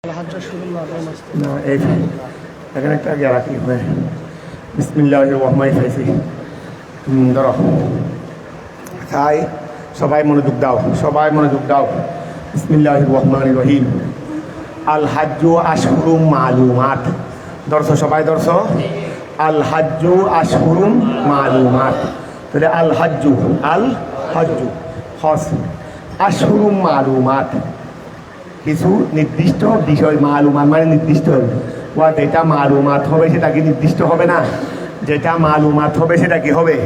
না এই এখানে একটা আগে রাখি হয় বিসমিল্লাহির রহমানির রহিম। ধরো তাই সবাই মনোযোগ দাও, সবাই মনোযোগ দাও। বিসমিল্লাহির রহমানির রহিম। আল হাজ্জু আশহুরুম মালুমাত। দর্শো সবাই দর্শো। আল হাজ্জু আশহুরুম মালুমাত। তাহলে আল হাজ্জু হজ আশহুরুম মালুমাত, কিছু নির্দিষ্ট বিষয়। মালুমাত মানে নির্দিষ্ট হবে, যেটা মালুমাত হবে সেটা কি নির্দিষ্ট হবে না? যেটা মালুমাত হবে সেটা কি হবে?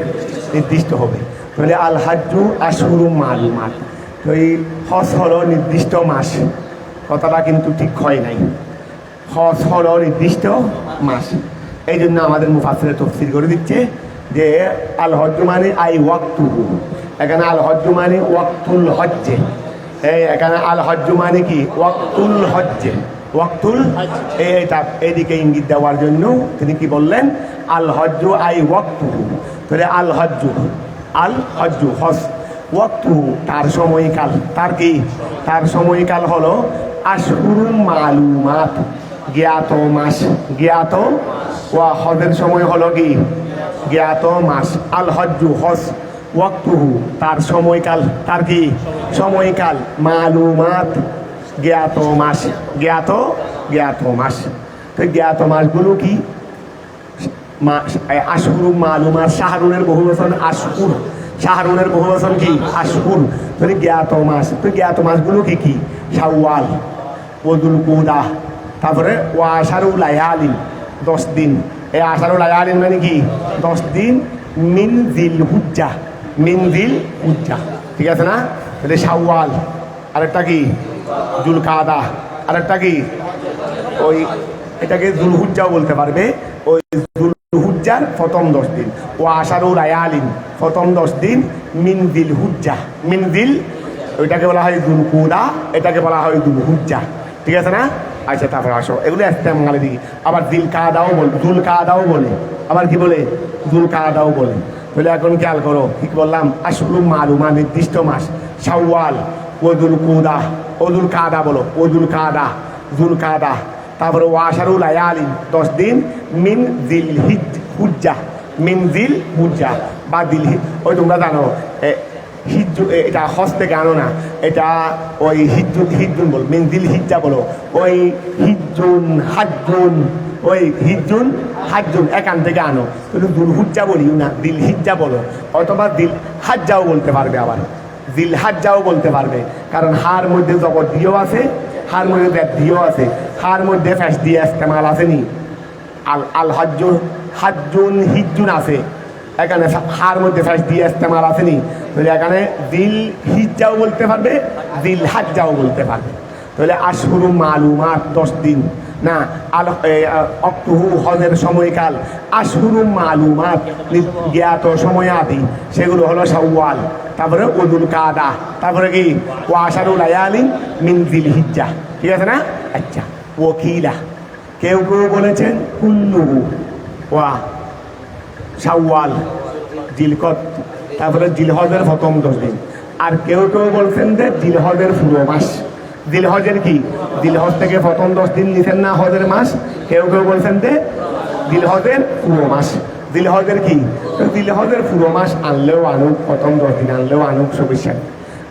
নির্দিষ্ট হবে। তাহলে আল হাজ্জু আশহুরুম মালুমাত। তো এই হজ হলো নির্দিষ্ট মাস, কথাটা কিন্তু ঠিক হয় নাই। হজ হলো নির্দিষ্ট মাস, এই জন্য আমাদের মুফাসসিরে তাফসীর করে দিচ্ছে যে আল হজ্জু মানে আই ওয়াক্তুহু। এখানে আল হজ্জু মানে ওয়াক্তুল হজ্জে। এখানে আল হজ্জু মানে কি? ওয়াক্তুল হজ্জে। ওয়াক্তুল এইটা এইদিকে ইঙ্গিত দেওয়ার জন্য তিনি কি বললেন? আল হজ্জু আই ওয়াক্তুহু। তাহলে আল হজ্জু হজ, ওয়াক্তুহু তার সময়কাল। তার কি? তার সময়কাল হলো আশহুরুম মালুমাত, জ্ঞাত মাস। জ্ঞাত ওয়া হজের সময় হলো কি? জ্ঞাত মাস। আল হজ্জু হজ, ওয়াক্তুহু তার সময়কাল। তার কি? সময়কাল। মালুমাত জ্ঞাত মাস। জ্ঞাত মাস। তো জ্ঞাত মাসগুলো কি? আশহুরুম মালুমাত। শাহরুনের বহুবচন আশহুর। শাহরুনের বহুবচন কি? আশহুর। মানে জ্ঞাত মাস। তো জ্ঞাত মাসগুলো কি কি? শাওয়াল, ওয়াদুল কুদা, তারপরে ওয়া আশারু লায়ালিন 10 দিন। এই আশারু লায়ালিন মানে কি? 10 দিন। মিন জিল হুজ্জা, ঠিক আছে না? তাহলে শাওয়াল, আরেকটা কি? জুলকাদা, আরেকটা কি? ওই এটাকে জুলহুজ্জাও বলতে পারবে। ওই জুলহুজ্জার প্রথম 10 দিন। ও আশারু লায়ালিন প্রথম 10 দিন। মিন জিল হুজ্জা, ওইটাকে বলা হয় জুলকুদা, এটাকে বলা হয় জুলহুজ্জা, ঠিক আছে না? আচ্ছা, তারপরে আসো এগুলো একটা বাঙালি দিকে। আবার জুলকাদাও বলে, আবার কি বলে? জুলকাদাও বলে। তাহলে এখন খেয়াল করো কি বললাম? আশহুরুম মালুমাত নির্দিষ্ট মাস। শাওয়াল, ওদুল কাদা বলো, জুলকাদা। তারপরে ওয়াশারু লায়ালিন 10 দিন। মিন জিল হুজ্জা, বা ওই তোমরা জানো হিজ্জু, এটা হজ থেকে আনো না, এটা ওই হিজ্জুন বলো, মিন জিল হিজ্জা বলো। ওই হিজ্জুন হাজ্জুন এখান থেকে আনো। কিন্তু দুল হুজ্জা বলিও না, দিল হিজ্জা বলো, অথবা দিল হাজ্জাও বলতে পারবে, আবার দিল হাজ্জাও বলতে পারবে। কারণ হার মধ্যে জবর দিয়েও আছে, হার মধ্যে ব্যাট দিয়েও আছে, হার মধ্যে ফ্যাস দিয়ে ইস্তেমাল আসেনি। আল হিজ্জুন আছে, এখানে হার মধ্যে ফ্যাস দিয়ে ইস্তেমাল আসেনি। তাহলে এখানে দিল হিজ্জাও বলতে পারবে, দিল হাজ্জাও বলতে পারবে। তাহলে আশহুরুম মালুমাত 10 দিন না। অক্তুহু হজের সময়কাল। আশহুরুম মালুমাত জ্ঞাত সময়াদি, সেগুলো হলো শাওয়াল, তারপরে ওদুল কাদা, তারপরে কি? ওয়া আশারু লায়ালিন মিন জিল হিজ্জা, ঠিক আছে না? আচ্ছা, ওকিলা কেউ বলেছেন কুল্লুহু ওয়া শাওয়াল, জিলকত, তারপরে জিলহজের প্রথম 10 দিন। আর কেউ বলছেন যে জিলহজের পুরো মাস। জিলহজের কি? জিলহজ থেকে প্রথম 10 দিন নিছেন না হজের মাস। কেউ বলছেন যে জিলহজের পুরো মাস। জিলহজের কি? জিলহজের পুরো মাস আনলেও আনুক, প্রথম 10 দিন আনলেও আনুক, সমস্যা।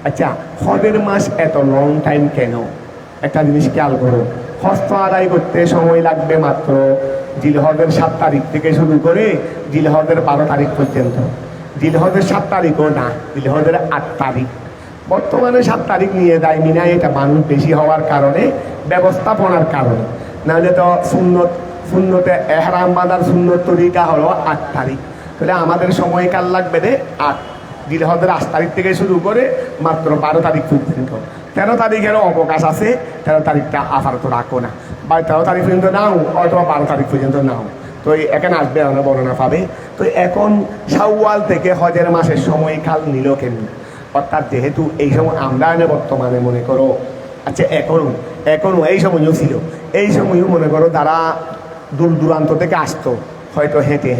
আচ্ছা, হজের মাস এত লং টাইম কেন? একটা জিনিস খেয়াল করো, হজ তো আদায় করতে সময় লাগবে মাত্র জিলহজের 7 তারিখ থেকে শুরু করে জিলহজের 12 তারিখ পর্যন্ত। জিলহজের 7 তারিখও না, জিলহজের 8 তারিখ। বর্তমানে 7 তারিখ নিয়ে যায় মিনায়, এটা মানুষ বেশি হওয়ার কারণে, ব্যবস্থাপনার কারণে। নাহলে তো সুন্নতে এহরাম বাঁধার সুন্নত তরিকা হলো 8 তারিখ। তাহলে আমাদের সময়কাল লাগবে রে 8। জিলহজের 8 তারিখ থেকে শুরু করে মাত্র 12 তারিখ পর্যন্ত। 13 তারিখেরও অবকাশ আছে, 13 তারিখটা আপাতত রাখো না, বা 13 তারিখ পর্যন্ত নাও, অথবা 12 তারিখ পর্যন্ত নাও। তো এখানে আসবে, আমরা বর্ণনা পাবে। তো এখন শাওয়াল থেকে হজের মাসের সময়কাল নিল কেন? অর্থাৎ যেহেতু এই সময় আমরা বর্তমানে মনে করো, আচ্ছা এখনো এই সময়ও ছিল, এই সময়ও মনে করো যারা দূর দূরান্ত থেকে আসতো, হয়তো হেঁটে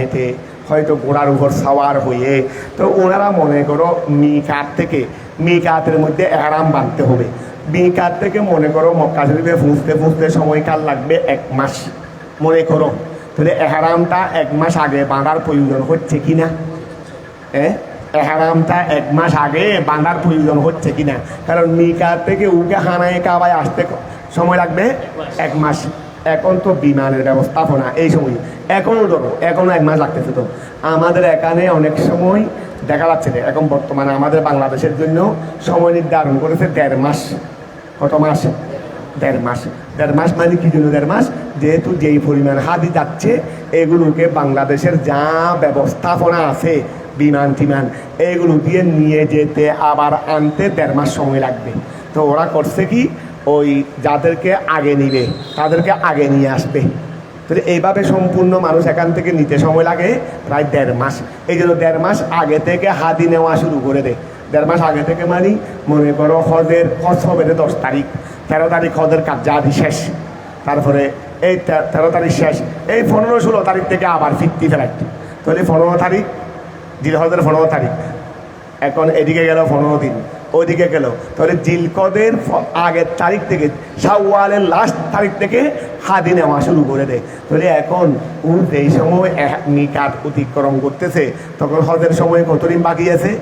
হয়তো ঘোড়ার উপর সাওয়ার হয়ে, তো ওনারা মনে করো মিকাত থেকে, মিকাতের মধ্যে এহরাম বাঁধতে হবে। মিকাত থেকে মনে করো মক্কা শরীফে পৌঁছতে সময়কাল লাগবে 1 মাস মনে করো, তাহলে এহরামটা 1 মাস আগে বাঁধার প্রয়োজন হচ্ছে কিনা? এহরামটা 1 মাস আগে বাঁধার প্রয়োজন হচ্ছে কিনা? কারণ মিকাত থেকে উকে হানায় কাবায় আসতে সময় লাগবে 1 মাস। এখন তো বিমানের ব্যবস্থাপনা এই সময় এখনো ধরো এখনো 1 মাস লাগতেছে। তো আমাদের এখানে অনেক সময় দেখা যাচ্ছে যে এখন বর্তমানে আমাদের বাংলাদেশের জন্য সময় নির্ধারণ করেছে 1.5 মাস। কত মাস? 1.5 মাস। 1.5 মাস মানে কি জন্য 1.5 মাস? যেহেতু যেই পরিমাণ হাদি যাচ্ছে এগুলোকে বাংলাদেশের যা ব্যবস্থাপনা আছে বিমান টিমান এগুলো দিয়ে নিয়ে যেতে আবার আনতে 1.5 মাস সময় লাগবে। তো ওরা করছে কি, ওই যাদেরকে আগে নিবে তাদেরকে আগে নিয়ে আসবে। তাহলে এইভাবে সম্পূর্ণ মানুষ এখান থেকে নিতে সময় লাগে প্রায় 1.5 মাস। এই জন্য 1.5 মাস আগে থেকে হাদি নেওয়া শুরু করে দেয়। 1.5 মাস আগে থেকে মানে মনে করো হজ হবে 10 তারিখ, 13 তারিখ হজের কার্যাদি শেষ, তারপরে এই 13 তারিখ শেষ, এই 15-16 তারিখ থেকে আবার ফিরতি ফ্লাইট। তাহলে 15 তারিখ জিলহজের 15 তারিখ, এখন এদিকে গেল 15 দিন, ওইদিকে গেল, তাহলে জিলকদের আগের তারিখ থেকে শাওয়ালের লাস্ট তারিখ থেকে হাদি নেওয়া শুরু করে দেয়। তাহলে এখন ও যেই সময় মিকাত অতিক্রম করতেছে তখন হজের সময় কতদিন বাকি আছে?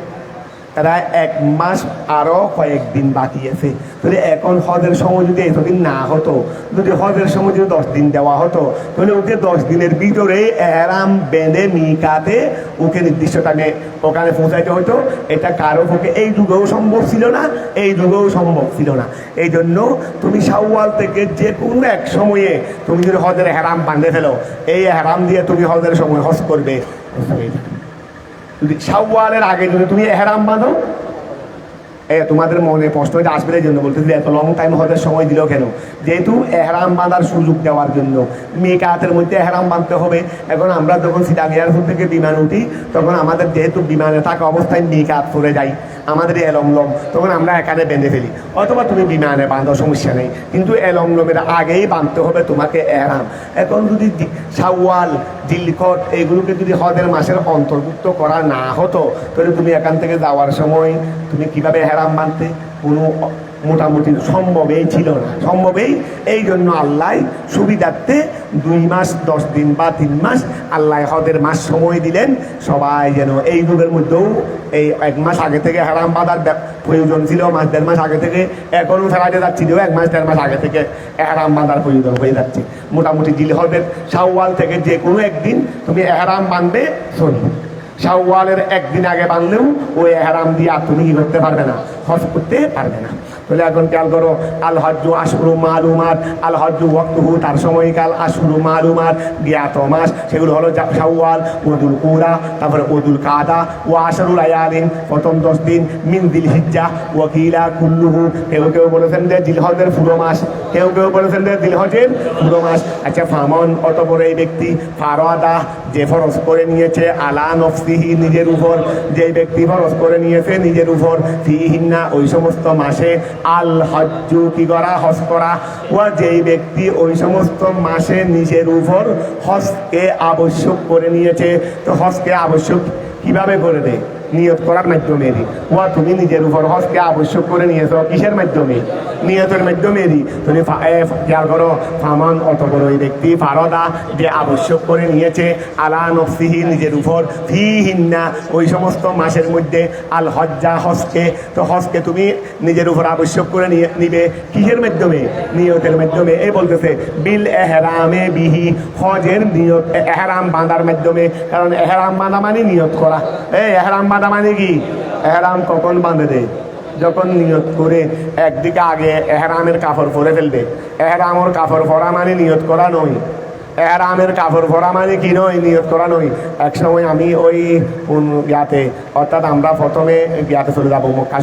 তারা 1 মাস আরও কয়েকদিন বাকি আছে। তাহলে এখন হজের সময় যদি এতদিন না হতো, যদি হজের সময় যদি 10 দিন দেওয়া হতো, তাহলে ওকে 10 দিনের ভিতরে এহরাম বেঁধে মিকাতে ওকে নির্দিষ্ট টাইমে ওখানে পৌঁছাইতে হতো। এটা কারো পক্ষে এই যুগেও সম্ভব ছিল না, এই যুগেও সম্ভব ছিল না। এই জন্য তুমি শাওয়াল থেকে যে কোনো এক সময়ে তুমি যদি হজের এহরাম বাঁধে ফেলো, এই এহরাম দিয়ে তুমি হজের সময় হজ করবে। যদি শাওয়ালের আগে যদি তুমি এহরাম বাঁধো, তোমাদের মনে প্রশ্ন এটা আসবে এই জন্য বলতেছি এত লং টাইম হজের সময় দিল কেন? যেহেতু এহরাম বাঁধার সুযোগ দেওয়ার জন্য মিকাতের মধ্যে এহরাম বাঁধতে হবে। এখন আমরা যখন সিটাং এয়ারপোর্ট থেকে বিমান উঠি তখন আমাদের যেহেতু বিমানে থাকা অবস্থায় মিকাত পড়ে যাই, আমাদের এলমলম, তখন আমরা এখানে বেঁধে ফেলি। অথবা তুমি বিমানে বাঁধো, সমস্যা নেই, কিন্তু এলমলমের আগেই বাঁধতে হবে তোমাকে এহরাম। এখন যদি শাওয়াল জিলকদ এইগুলোকে যদি হজের মাসের অন্তর্ভুক্ত করা না হতো, তাহলে তুমি এখান থেকে যাওয়ার সময় তুমি কিভাবে এহরাম বাঁধতে? কোনো মোটামুটি সম্ভবেই ছিল না, সম্ভবেই। এই জন্য আল্লাহ সুবিধার্থে 2 মাস 10 দিন বা 3 মাস আল্লাহ হজের মাস সময় দিলেন। সবাই যেন এই যুগের মধ্যেও এই 1 মাস আগে থেকে হেরাম বাঁধার প্রয়োজন ছিল, 1-1.5 মাস আগে থেকে, এখনও ফেরাতে যাচ্ছিল 1 মাস 1.5 মাস আগে থেকে এহরাম বাঁধার প্রয়োজন হয়ে যাচ্ছে। মোটামুটি জিলহজের শাওয়াল থেকে যে কোনো একদিন তুমি এহরাম বাঁধবে শনি। শাওয়ালের 1 দিন আগে বাঁধলেও ওই এহরাম দিয়ে আর তুমি কি করতে পারবে না, হজ করতে পারবে না। তাহলে এখন খেয়াল করো, আল হজ্জু আশহুরু মালুমাত, আল হজ্জু ওয়াক্তুহু, তার সময়কাল, আশহুরু মালুমাত জ্ঞাত মাস, সেগুলো হলো শাওয়াল, ওয়াদুল কুরা, তারপরে ওয়াদুল কাদা, ওয়া আশরুল আয়ালিন, প্রথম 10 দিন, মিন দিল হিজ্জা, ওয়াকিলা কুল্লুহু, কেউ কেউ বলেছেন যে জিলহজের পুরো মাস, কেউ কেউ বলেছেন যে জিলহজের পুরো মাস। আচ্ছা, ফামন অতঃপর এই ব্যক্তি, ফারাদা যে ফরজ করে নিয়েছে, আলা নফসিহি নিজের উপর, যে ব্যক্তি ফরজ করে নিয়েছে নিজের উপর, ফিহিন্না ওই সমস্ত মাসে, আল হজ্জু কি করা, হজ করা, ওয়া যেই ব্যক্তি ওই সমস্ত মাসে নিজের উপর হজকে আবশ্যক করে নিয়েছে। তো হজকে আবশ্যক কিভাবে করে দেয়? নিয়ত করার মাধ্যমে। ওয়া তুমি নিজের উপর হজকে আবশ্যক করে নিয়েছো কিসের মাধ্যমে? নিয়তের মাধ্যমে। তুমি খেয়াল করো, ফামান অতঃপর ওই ব্যক্তি, ফারদা যে আবশ্যক করে নিয়েছে, আলা নফসিহি নিজের উপর, ফিহিন্না ওই সমস্ত মাসের মধ্যে, আল হজ্জা হজকে। তো হজকে তুমি নিজের উপর আবশ্যক করে নিবে কিসের মাধ্যমে? নিয়তের মাধ্যমে। এই বলতেছে বিল এহরামে বিহি, হজের নিয়ত এহরাম বাঁধার মাধ্যমে। কারণ এহরাম বাঁধা মানে নিয়ত করা। এই এহরাম বাঁধা মানে কি? এহরাম কখন বাঁধে দেয়? যখন নিয়ত করে একদিকে আগে এহরামের কাপড় পরে ফেলবে। এহরামের কাপড় পরা মানে নিয়ত করা নয়। এহরামের কাপড় পরা মানে কি নয়? নিয়ত করা নয়। এক সময় আমি ওই ইয়াতে, অর্থাৎ আমরা প্রথমে ইয়াতে চলে যাবো মক্কা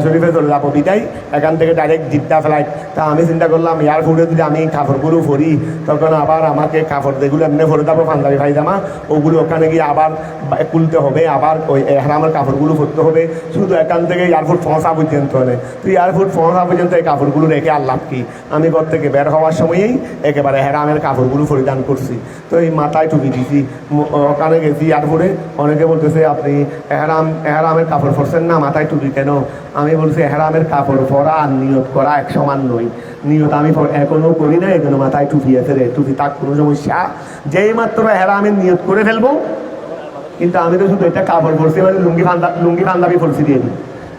শরীফে চলে যাবো বিদায়, এখান থেকে ডাইরেক্ট জিদ্দা ফ্লাইট। তা আমি চিন্তা করলাম এয়ারপোর্টে যদি আমি কাপড়গুলো পরি তখন আবার আমাকে কাপড় যেগুলো এমনি পরে যাবো পাঞ্জাবি পায়জামা, ওগুলো ওখানে গিয়ে আবার খুলতে হবে, আবার ওই এহরামের কাপড়গুলো পরতে হবে। শুধু এখান থেকে এয়ারপোর্ট পৌঁছা পর্যন্ত হলে, তুই এয়ারপোর্ট পৌঁছা পর্যন্ত এই কাপড়গুলো রেখে আর লাভ কি? আমি ঘর থেকে বের হওয়ার সময়ই একেবারে এহরামের কাপড় কাপড়গুলো পরিধান করছি, তো এই মাথায় টুপি দিছি, ওখানে গেছি, এরপরে অনেকে বলতেছে আপনি এহরামের কাপড় পরছেন না, মাথায় টুপি কেন? আমি বলছি এহরামের কাপড় পরা আর নিয়ত করা এক সমান নয়। নিয়ত আমি এখনো করি না, এখনো মাথায় টুপি আছে রে, টুপি তার কোনো সমস্যা, যেই মাত্র এহরামের নিয়ত করে ফেলবো। কিন্তু আমি তো শুধু এটা কাপড় পরছি মানে লুঙ্গি পাঞ্জাবি পরছি দিয়ে দিই,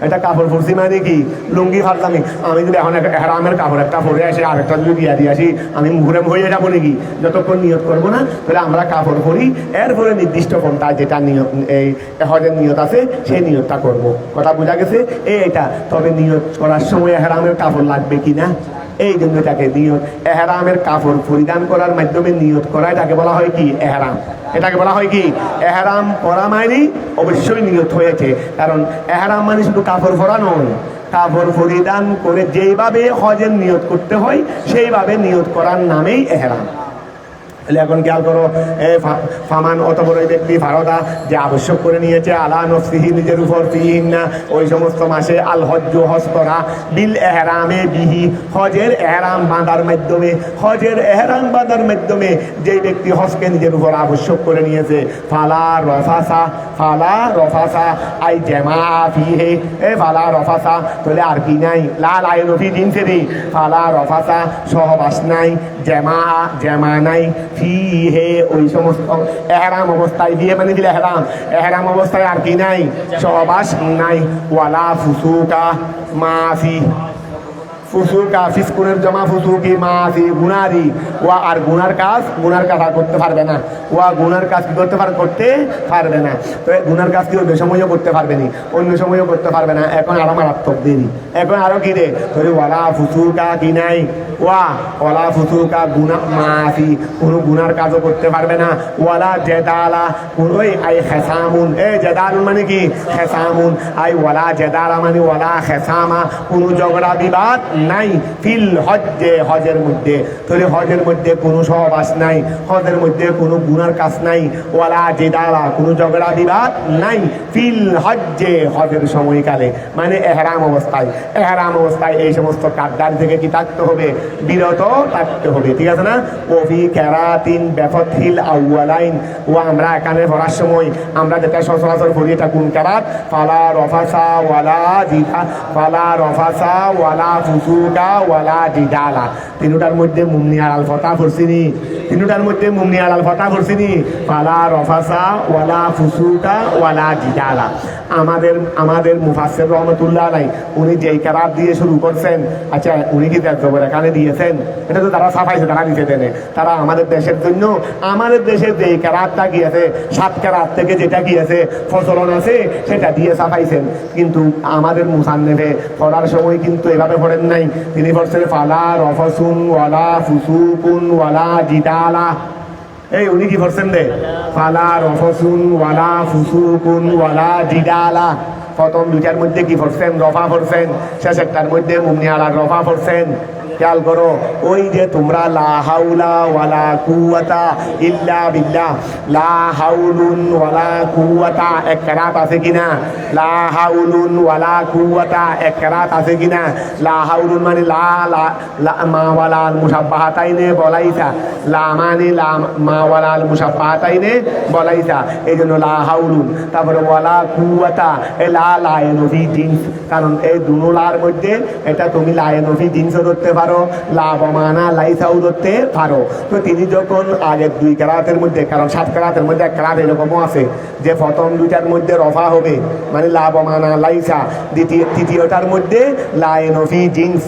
এটা কাপড় পরছি মানে কি লুঙ্গি ফারতামি। আমি যদি এখন হেরামের কাপড় একটা পরে আসি, আরেকটা যদি বিয়া দিয়ে আসি, আমি মুহুরেম হয়ে যাবো নাকি? যতক্ষণ নিয়ত করবো না, তাহলে আমরা কাপড় পরি, এরপরে নির্দিষ্ট কোনটা যেটা নিয়ত এই হজের নিয়ত আছে সেই নিয়তটা করব। কথা বোঝা গেছে? এইটা তবে নিয়ত করার সময় হেরামের কাপড় লাগবে কি না, এই জন্য এটাকে নিয়ত, এহরামের কাপড় পরিধান করার মাধ্যমে নিয়ত করা, এটাকে বলা হয় কি এহরাম। এটাকে বলা হয় কি এহরাম পরা, মানে অবশ্যই নিয়ত হয়েছে। কারণ এহরাম মানে শুধু কাপড় পরা নয়, কাপড় পরিধান করে যেইভাবে হজের নিয়ত করতে হয় সেইভাবে নিয়ত করার নামেই এহরাম। এখন খেয়াল করো, ফামান অত বড় ব্যক্তি ফারদা যে আবশ্যক করে নিয়েছে আলা নফসিহি নিজের উপর ফিহিন না ওই সমস্ত মাসে আল হজ্জ হজ করা বিল এহরামে বিহি হজের এহরাম বাঁধার মাধ্যমে, হজের এহরাম বাঁধার মাধ্যমে যে ব্যক্তি হজকে নিজের উপর আবশ্যক করে নিয়েছে ফালা রফাসা আই জামা ফিহে ফালা রফাসা, তাহলে আর কি নাই লাল আই রফি দিন সেদি ফালা রফাসা সহবাস নাই, জামা নাই ফিহে ওই সমস্ত এহরাম অবস্থায়, দিয়ে মানে দিলে এহরাম অবস্থায় আর কি নাই সহবাস নাই, ওয়ালা ফুসুকা মাফি, ফুসুকা ফিসকুনের জমা ফুসুকি মাফি গুনারি, ওয়া আর গুনার কাজ আর করতে পারবে না, ওয়া গুনার কাজ কি করতে পারবে না। তো গুনার কাজ কি অন্য সময়ও করতে পারবে না, অন্য সময়ও করতে পারবে না। এখন আরো মারাত্মক দেরি, এখন আরো কি রে, তোর ওয়ালা ফুসুকা কি নাই, ওয়ালা ফুসুকা গুনা মাফি কোনো গুনার কাজও করতে পারবে না, ওয়ালা জেদালা কোনোই আই খেসামুন, জেদালুন মানে কি খেসামুন, আই ওয়ালা জেদালা মানে ওয়ালা খেসামা কোনো ঝগড়া বিবাদ নাই ফিল হজ্জে হজের মধ্যে, তাহলে হজের মধ্যে কোনো সহবাস নাই, হজের মধ্যে কোনো গুনার কাজ নাই, ওয়ালা জেদালা কোনো ঝগড়া বিবাদ নাই ফিল হজ্জে হজের সময়কালে, মানে এহরাম অবস্থায় এই সমস্ত কাদ্দার থেকে কি থাকতে হবে, বিরত থাকতে হবে। ঠিক আছে না? ওফি কেরাতিন বেফতহিল আউয়ালাইন, ও আমরা এখানে পড়ার সময় আমরা যেটা সচরাচর পড়ি এটা কোন কেরাত, ফালা রফাসা ওয়ালা ফুসুকা ওয়ালা জিদালা, তিনটার মধ্যে মুমনি আল ফতা পড়ছিনি, ফালা রফাসা ওয়ালা ফুসুকা ওয়ালা জিদালা। আমাদের মুফাসসির রহমাতুল্লাহ আলাইহি উনি যেই কেরাত দিয়ে শুরু করছেন, আচ্ছা উনি কি জবর এখানে দিয়েছেন, এটা তো তারা ছাপাইছে, তারা দিতে দেনে, তারা আমাদের দেশের জন্য আমাদের দেশের যে কেরাতটা গিয়েছে 7 কেরাত থেকে যেটা গিয়েছে ফসলন আছে সেটা দিয়ে ছাপাইছেন। কিন্তু আমাদের মুসান্নেফে পড়ার সময় কিন্তু এভাবে পড়েন নাই, তিনি পড়ছেন ফালা রফাসুন ওয়ালা ফুসুকুন ওয়ালা জিদালা। উনি কি পড়ছেন রে, ফালা রফাসুন ওয়ালা ফুসুকুন ওয়ালা জিদালা। প্রথম দুইটার মধ্যে কি পড়ছেন, রফা পড়ছেন, শেষ একটার মধ্যে মুমনি আলার রফা পড়ছেন। খেয়াল করো, ওই যে তোমরা লা হাউলা ওয়ালা কুওয়াতা ইল্লা বিল্লাহ, লা হাউলুন ওয়ালা কুওয়াতা এক কেরাত আছে কিনা, লা হাউলুন ওয়ালা কুওয়াতা এক কেরাত আছে কিনা, লা হাউলুন মানে লা মা ওয়ালাল মুসাব্বাহাতাইনে বলাইসা, লা মানে লা মা ওয়ালাল মুসাব্বাহাতাইনে বলাইসা, এই জন্য লা হাউলুন। তারপরে ওয়ালা কুওয়াতা লা লায়নফি জিন্স, কারণ এই দুনোলার মধ্যে এটা তুমি লায়নফি জিন্সও ধরতে পারো, লাভমানা লাইসাও ধরতে পারো। তো তিনি যখন আগের 2 কেরাতের মধ্যে, কারণ 7 কেরাতের মধ্যে এক কেরাত এরকমও আছে যে প্রথম 2টার মধ্যে রফা হবে মানে লাভমানা লাইসা, তৃতীয়টার মধ্যে লায়নফি জিন্স,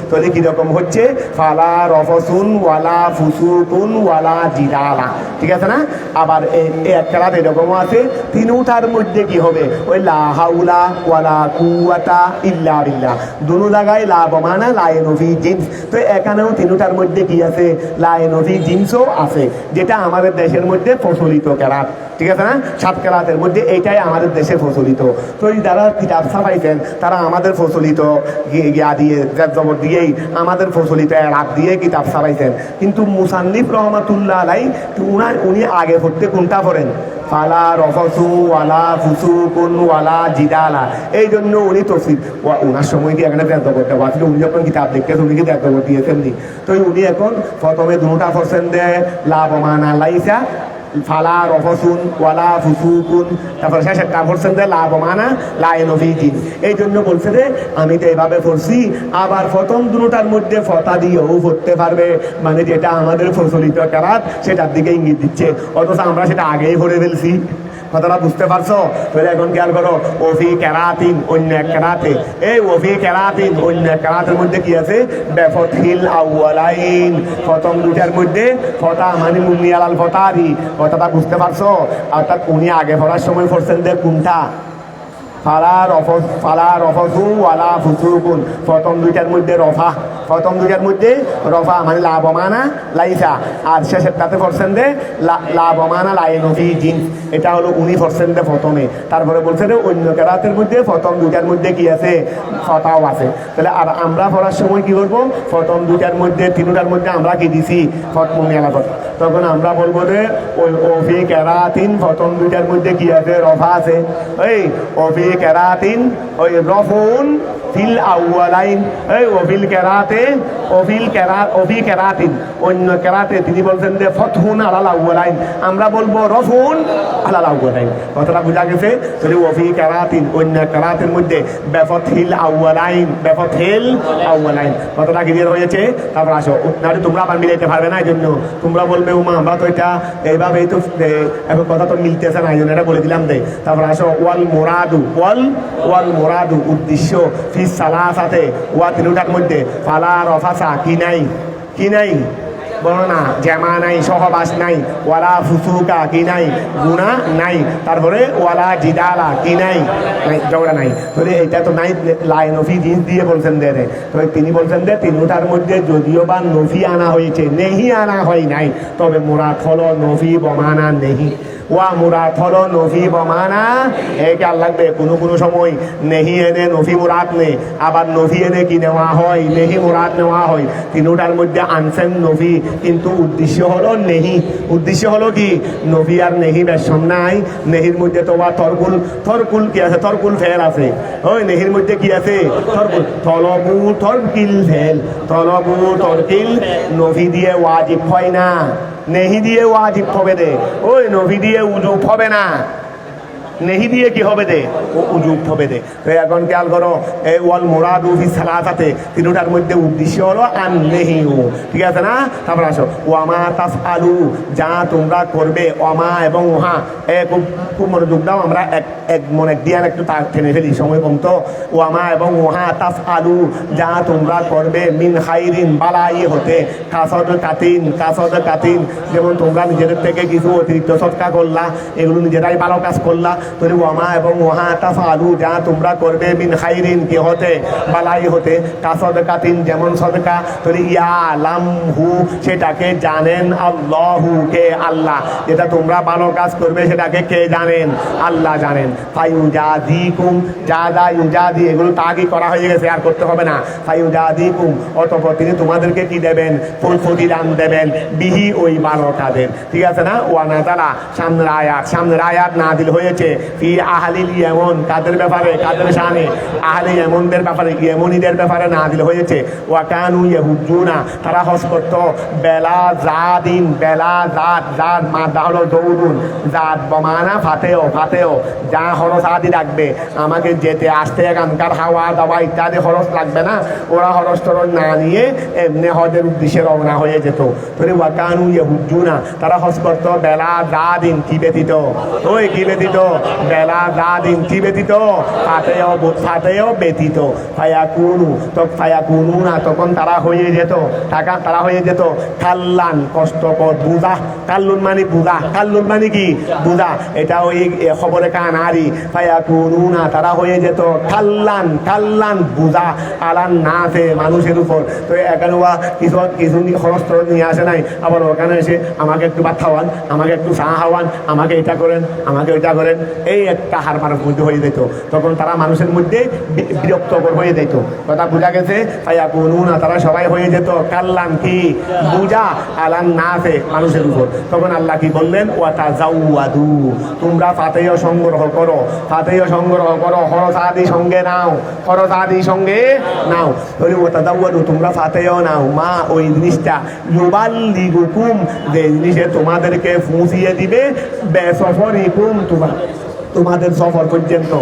তাহলে কিরকম হচ্ছে ফালা রফসুন ওয়ালা ফুসুকুন ওয়ালা জিদালা। ঠিক আছে না? আবার এই এক কেরাত এরকমও আছে, তিনটার মধ্যে কি হবে, ওই লা হাউলা ওয়ালা কুওয়াতা ইল্লা বিল্লাহ, দুনো জায়গায় লাভমানা লায়নফি জিন্স। তো এখানেও তিনটার মধ্যে কি আছে, লায়নফি জিন্সও আছে, যেটা আমাদের দেশের মধ্যে প্রচলিত কেরাত। ঠিক আছে না? 7 কেরাতের মধ্যে এইটাই আমাদের দেশে প্রচলিত। তো যারা কিতাব ছাপাইছেন তারা আমাদের প্রচলিত ইয়া দিয়ে জবর দিয়েই আমাদের প্রচলিত রাত দিয়ে কিতাব ছাপাইছেন। কিন্তু মুসান্নিফ রহমাতুল্লাহ আলাইহি উনি আগে পড়তে কোনটা পড়েন, ফালা রফসু ওয়ালা ফুসুকুন ওয়ালা জিদালা। এই জন্য উনি তফসির ওনার সময় কি এখানে ত্যাগ করতে পারছিল, উনি যখন কিতাব লিখতেছে উনি কি ত্যাগ করে দিয়েছেন নি। তো উনি এখন প্রথমে দুটা ফসেন দে লাভমানা লাইসা ফালা রফসুন ওয়ালা ফুসুকুন, তারপরে শেষের টা পড়ছেন যে লাভমানা লাইনফিজিন। এই জন্য বলছে যে আমি তো এইভাবে পড়ছি, আবার প্রথম দুটার মধ্যে ফতা দিয়েও পড়তে পারবে, মানে যেটা আমাদের প্রচলিত কেরাত সেটার দিকে ইঙ্গিত দিচ্ছে, অথচ আমরা সেটা আগেই পড়ে ফেলছি। কথাটা বুঝতে পারছো? তাহলে এখন খেয়াল করো, ওফি কেরাতিন অন্য এক কেরাতে, এই ওফি কেরাতিন অন্য এক কেরাতের মধ্যে কি আছে? বেফতিল আউয়ালাইন, প্রথম দুটার মধ্যে ফতা মানে মুনিয়ালাল ফতারি। কথাটা বুঝতে পারছো? অর্থাৎ উনি আগে পড়ার সময় পড়ছেন যে কোনটা? ফালা রফসু ওয়ালা ফুসুকুন, প্রথম দুইটার মধ্যে রফা, প্রথম দুইটার মধ্যে রফা মানে লাভমানা লাইসা, আর শেষেরটাতে পড়ছেন যে লাভমানা লাইনফিজিন। এটা হলো উনি পড়ছেন যে প্রথমে। তারপরে বলছে যে অন্য কেরাতের মধ্যে প্রথম দুইটার মধ্যে কি আছে? ফতাও আছে। তাহলে আর আমরা পড়ার সময় কি করবো? প্রথম দুইটার মধ্যে তিনটার মধ্যে আমরা কি দিছি? ফতমুনিয়ালা ফত। তখন আমরা বলবো যে ওই ওফি কেরাতিন প্রথম দুইটার মধ্যে কি আছে? রফা আছে। এই ওফি কেরাতিন ওই রফুন ফিল আউয়ালাইন, এই ওফিল কেরাতে ওফি কেরাতিন অন্য কেরাতে তিনি বলছেন যে ফতহুন আলাল আউয়ালাইন, আমরা বলবো রফুন আলাল আউয়ালাইন। কথাটা বুঝা গেছে? তাহলে ওফি কেরাতিন অন্য কেরাতের মধ্যে বেফতহিল আউয়ালাইন, বেফতহিল আউয়ালাইন। কথাটা ক্লিয়ার হয়েছে? তারপর আসো, নাহলে তোমরা আবার মিলাইতে পারবে না, এই জন্য তোমরা বলবে উমা আমরা তো এটা এইভাবেই তো এখন কথা তো মিলতেছে না, এই জন্য এটা বলে দিলাম দে। তারপর আসো ওয়াল মোরাদু, ওয়াল মোরাদু উদ্দেশ্য ফিস সালাসাতে ওয়া তিনটার মধ্যে ফালা রফাসা কি নাই? কি নাই? বলো না, জামা নাই, সহবাস নাই, ওয়ালা ফুসুকা কি নাই? গুনাহ নাই, তারপরে ওয়ালা জিদালা কি নাই? ঝগড়া নাই। তাহলে এটা তো নাই, লাইনফি জিনিস দিয়ে বলছেন দে রে। তবে তিনি বলছেন যে তিনটার মধ্যে যদিও বা নফি আনা হয়েছে, নেহি আনা হয় নাই, তবে মুরাদ হলো নফি বমানা নেহি। ওয়া মুরাদ হলো নফি বমানা, এই খেয়াল লাগবে। কোনো সময় নেহি এনে নফি মুরাদ নেই, আবার নফি এনে কি নেওয়া হয়? নেহি মুরাদ নেওয়া হয়। তিনটার মধ্যে আনছেন নফি, কিন্তু উদ্দেশ্য হলো নেহি। উদ্দেশ্য হলো কি? নফি আর নেহি বেশন নাই। নেহির মধ্যে তো থরকুল কি আছে? থরকুল ফেল আছে। ওই নেহির মধ্যে কি আছে? থরকুল, তলবু থরকিল ফেল, তলবু থরকিল। নফি দিয়ে ওয়াজিব হয় না, নেহি দিয়ে ওয়াজিব হবে দে। ওই নফি দিয়ে উজুব হবে না, নেহি দিয়ে কি হবে দে? ও উজুব হবে দে। তো এখন খেয়াল করো, এই ওয়াল মুরাদু ফি সালাসাতে তিনটার মধ্যে উদ্দেশ্য হলো আন নেহিউ, ঠিক আছে না? তারপর আসো ওয়ামা তাফআলু, যা তোমরা করবে, ওয়ামা এবং ওহা। খুব মনোযোগ দাও, আমরা এক মনে দিয়ে একটু তাক টেনে ফেলি, সময় কম তো। ওয়ামা এবং ওহা তাফআলু, যা তোমরা করবে, মিন খাইরিন বালাই হতে, কাসদ কাতিন, যেমন তোমরা নিজেদের থেকে কিছু অতিরিক্ত সদকা করলা, এগুলো নিজেরাই ভালো কাজ করলা। তোরে ওয়ামা এবং ওহা তাফআলু, যা তোমরা করবে, মিন খাইরিন কি হতে? বালাই হতে, কাসদ কাতিন যেমন সদকা। তোরে ইয়ালামহু, সেটাকে জানেন, আল্লাহু কে? আল্লাহ। যেটা তোমরা ভালো কাজ করবে সেটাকে কে জানেন? আল্লাহ জানেন। ফায়ুজাদিকুম, জাদা ইউজাদি, এগুলো তাগি করা হয়ে গেছে, আর করতে হবে না। ফায়ুজাদিকুম, অতঃপর তিনি তোমাদেরকে কি দেবেন? প্রতিদান দেবেন, বিহি ওই ভালো কাজের, ঠিক আছে না? ওয়ানা তারা সামনের আয়াত নাযিল হয়েছে ফি আহলিল ইয়ামন, কাদের ব্যাপারে? কাদের শানে? আহলে ইয়ামনদের ব্যাপারে, ইয়ামনীদের ব্যাপারে নাযিল হয়েছে। ওয়া কানু ইয়াহুজ্জুনা, তারা হজ করত, বেলা জাদিন, বেলা জাদ মাদা হলো দৌড়ুন, জাদ বমানা ফাতেও, যা খরচ আদি রাখবে, আমাকে যেতে আসতে এখানকার হাওয়া দাওয়া ইত্যাদি খরচ লাগবে না, ওরা খরচ টরচ না নিয়ে এমনি হজের উদ্দেশ্যে রওনা হয়ে যেত। তোরে ওয়া কানু ইয়াহুজ্জুনা, তারা হজ করত বেলা জাদিন, কি ব্যতীত? ওই কি ব্যতীত? বেলা জাদিন, কি ব্যতীত? ফাতেও ব্যতীত। ফায়াকুনুনা, তখন তারা হয়ে যেত, তারা হয়ে যেত কাল্লান, কষ্টকর, বুঝা। কাল্লুন মানে বুঝা, কাল্লুন মানে কি? বুঝা। এটা ওই খবরে কানারি। ফায়াকুনুনা, তারা হয়ে যেত কাল্লান বুঝা, আলান নাসে, মানুষের উপর। তো এখানে কিছু খরচ টরচ নিয়ে আসে নাই, আবার ওখানে এসে আমাকে একটু ভাত খাওয়ান, আমাকে একটু চা খাওয়ান, আমাকে এটা করেন, আমাকে ওইটা করেন। এই একটা হার মানুষের মধ্যে হয়ে যেত, তখন তারা মানুষের মধ্যে বিরক্তকর হয়ে যেত। কথা বোঝা গেছে? ফায়াকুনুনা, তারা সবাই হয়ে যেত কাল্লাম কি বুঝা আলান না আছে মানুষের উপর। তখন আল্লাহ কি বললেন? ওয়াতাজাওয়াদু, তোমরা ফাতেহ সংগ্রহ করো, ফাতেহ সংগ্রহ করো, খরচ আদি সঙ্গে নাও, খরচ আদি সঙ্গে নাও। ওয়াতাজাওয়াদু, তোমরা ফাতেহ নাও, মা ওই জিনিসটা ইউবাল্লিগুকুম, যে জিনিসে তোমাদেরকে পৌঁছিয়ে দিবে, বেসফরিকুম, তোমাদের সফর পর্যন্ত,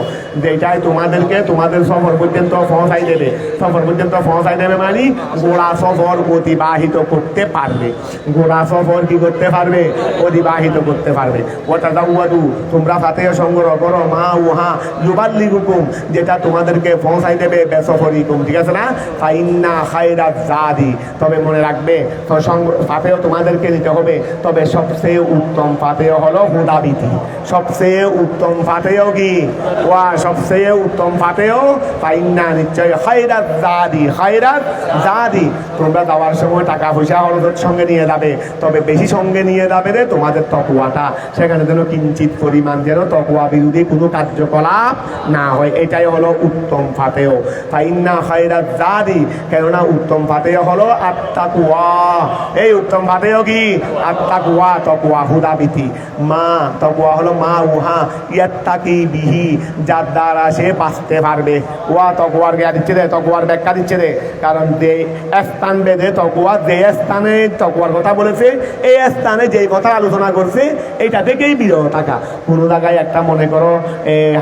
যেটাই তোমাদেরকে তোমাদের সফর পর্যন্ত পৌঁছাই দেবে। সফর পর্যন্ত পৌঁছাই দেবে মানে গোড়া সফর অতিবাহিত করতে পারবে, গোড়া সফর কি করতে পারবে? অতিবাহিত করতে পারবে। ওয়াতাজাওয়াদু, তোমরা ফাতেহ সংগ্রহ করো, মা উহা ইউবাল্লিগুকুম, যেটা তোমাদেরকে পৌঁছাই দেবে, বেসফরিকুম, ঠিক আছে না? ফাইন্না খায়রাজ জাদি, তবে মনে রাখবে ফাতেহ তোমাদেরকে নিতে হবে, তবে সবচেয়ে উত্তম ফাতেহ হলো হুদাবিতি। সবচেয়ে উত্তম ফাতেহ কি? ওয়া সবচেয়ে উত্তম ফাতেহ ফাইন্না, নিশ্চয়, খায়রাত জাদি, খায়রাত জাদি, তোমরা যাওয়ার সময় টাকা পয়সা খরচের সঙ্গে নিয়ে যাবে, তবে বেশি সঙ্গে নিয়ে যাবে রে তোমাদের তকওয়াটা, সেখানে যেন কিঞ্চিত পরিমাণ যেন তকওয়া বিরোধী কোনো কার্যকলাপ না হয়, এটাই হলো উত্তম ফাতেহ। ফাইন্না খায়রাত জাদি, কেননা উত্তম ফাতেহ হলো আত্তাকওয়া। এই উত্তম ফাতেহ কি? আত্তাকওয়া, তকওয়া, হুদাবিতি। মা, তকওয়া হলো মা উহা ইয়াত্তাকি বিহি, যার দ্বারা সে বাঁচতে পারবে। ওয়া তকওয়ার জ্ঞান দিচ্ছে রে, তকওয়ার ব্যাখ্যা দিচ্ছে রে, কারণ যে স্থান বেঁধে তকওয়া, যে স্থানে তকওয়ার কথা বলেছে, এই স্থানে যেই কথা আলোচনা করছে, এইটা থেকেই বিরত থাকা। কোনো জায়গায় একটা মনে করো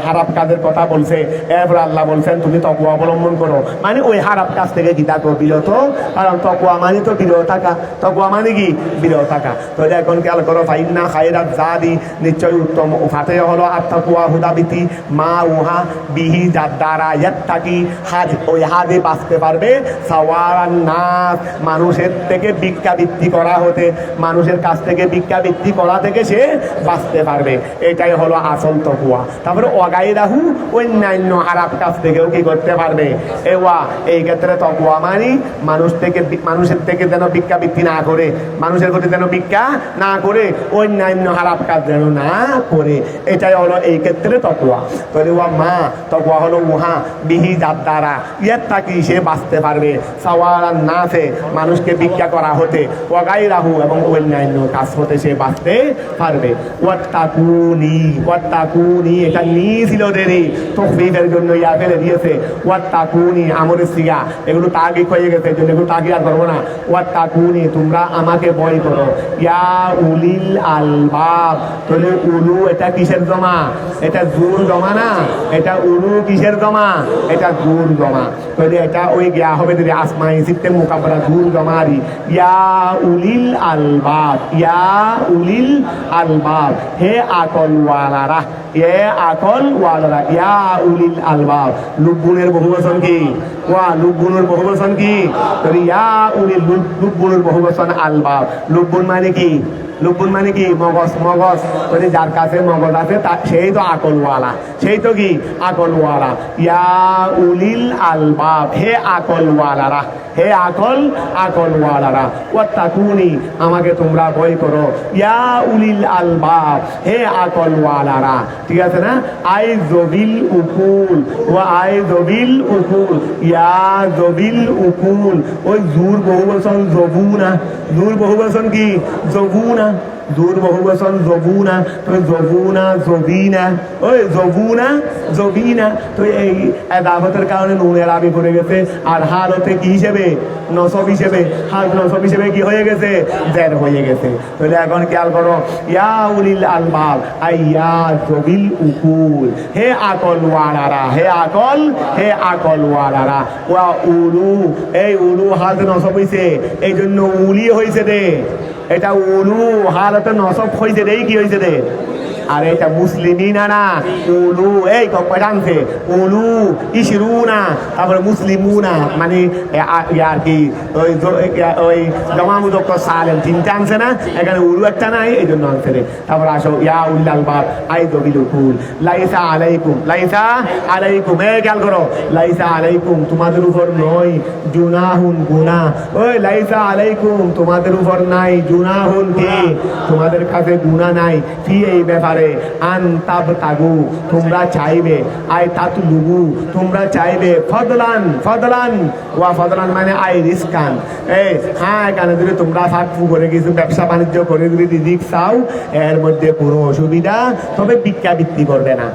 খারাপ কাজের কথা বলছে, এরপর আল্লাহ বলছেন তুমি তকওয়া অবলম্বন করো, মানে ওই খারাপ কাজ থেকে কি থাকো? বিরত। কারণ তকওয়া মানে তো বিরত থাকা, তকওয়া মানে কি? বিরত থাকা। তো এখন খেয়াল করো, ফাইন্না খায়রাত জাদি, নিশ্চয় উত্তম ফাতেহ হলো আত্তাকওয়া, হুদাবিতি, মা উহা বিহি, যার দ্বারা ইয়াত্তাকি, হাজ, ওই হাজে বাঁচতে পারবে, সাওয়ারান নাস, মানুষের থেকে ভিক্ষাবৃত্তি করা হতে, মানুষের কাছ থেকে ভিক্ষাবৃত্তি করা থেকে সে বাঁচতে পারবে, এটাই হলো আসল তকওয়া। তারপরে অগাইরাহু, অন্যান্য খারাপ কাজ থেকেও কি করতে পারবে? এওয়া, এই ক্ষেত্রে তকওয়া মানে মানুষের থেকে যেন ভিক্ষাবৃত্তি না করে, মানুষের প্রতি যেন ভিক্ষা না করে, অন্যান্য খারাপ কাজ যেন না করে, এটাই হলো এই ক্ষেত্রে তকওয়া। তাহলে ওয়া মা, তকওয়া হলো উহা বিহি, যার দ্বারা ইয়াত্তাকি, সে বাঁচতে পারবে, সাওয়ারান নাসে, মানুষকে ভিক্ষা করা হতে, ওয়াগাইরাহু, এবং অন্যান্য কাজ হতে সে বাঁচতে পারবে। ওয়াত্তাকুনি, ওয়াত্তাকুনি, এটা নি ছিল দেরি, তখফিফের জন্য ইয়া ফেলে দিয়েছে। ওয়াত্তাকুনি আমরের সিগা, এগুলো তাগিদ হয়ে গেছে, এই জন্য এগুলো তাগিদ আর করবো না। ওয়াত্তাকুনি, তোমরা আমাকে ভয় করো, ইয়া উলিল আলবাব। তাহলে উলু এটা কিসের জমা? এটা জুর জমা না, এটা উলু কিসের জমা? এটা জুর জমা। তাহলে এটা ওই গিয়া হবে যদি আসমাই সিস্টেম মোকাবেলা জুর জমারি, ইয়া উলিল আলবাব, ইয়া উলিল আলবাব, হে আকলওয়ালারা, হে আকলওয়ালারা, ইয়া উলিল আলবাব। লুবগুনের বহুবচন কি? ওয়া লুবগুনের বহুবচন কি? তাহলে ইয়া উলিল, লুবগুনের বহুবচন আলবাব। লুবগুন মানে কি? লুবগুন মানে কি? মগজ, মগজ। তাহলে যার কাছে মগজ আছে সেই তো আকলওয়ালা, সেই তো কি? আকলওয়ালা। ইয়া উলিল আলবাব, হে আকলওয়ালারা, হে আকলওয়ালারা। ওয়াত্তাকুনি, আমাকে তোমরা ভয় করো, ইয়া উলিল আলবাব, হে আকলওয়ালারা, ঠিক আছে না? আই জবিল উকুল, ও আই জবিল উকুল, ইয়া জবিল উকুল। ওই জুর বহুবচন জবুনা, জুর বহুবচন কি? জবুনা, জোর বহুবচন জবুনা, তুমি জবুনা, জবিনা, ওই জবুনা, জবিনা। তো এই দাবতের কারণে নুনের আবি পড়ে গেছে, আর হারতে কি হিসেবে? নসব হিসেবে, হার নসব হিসেবে কি হয়ে গেছে? জের হয়ে গেছে। তাহলে এখন খেয়াল করো, ইয়া উলিল আলবাব, আইয়া জবিল উকুল, হে আকলওয়ালারা, হে আকলওয়ালারা। ওয়া উলু, এই উলু হাত নসব হইছে, এই জন্য উলি হয়েছে রে, এটা উলু হালতে নসব হয়েছে রে, কি হয়েছে রে? আর এটা মুসলিমিনা না, উলু, এই কয়টা আনছে? উলু ইশরুনা, তারপরে মুসলিমুনা, মানে আর কি ওই জমা মুজাক্কার সালেম তিনটা আনছে না, এখানে উলু একটা নাই, এই জন্য আনছে রে। তারপর আসো, ইয়া উলিল আলবাব, আই দবিল উকুল, লাইসা আলাইকুম, লাইসা আলাইকুম, এই খেয়াল করো, লাইসা আলাইকুম, তোমাদের উপর নয়, জুনাহুন গুনাহ, ওই লাইসা আলাইকুম, তোমাদের উপর নাই জুনাহুন কি তোমাদের কাছে গুনাহ নাই ফি এই ব্যাপারে আন তাবতাগু তোমরা চাইবে আই তাতলুবু তোমরা চাইবে ফদলান ফদলান ওয়া ফদলান মানে আই রিজকান এই হ্যাঁ এখানে যদি তোমরা ফাঁকফু করে কিছু ব্যবসা বাণিজ্য করে যদি রিজিক চাও এর মধ্যে কোনো অসুবিধা, তবে ভিক্ষা বৃত্তি করবে না।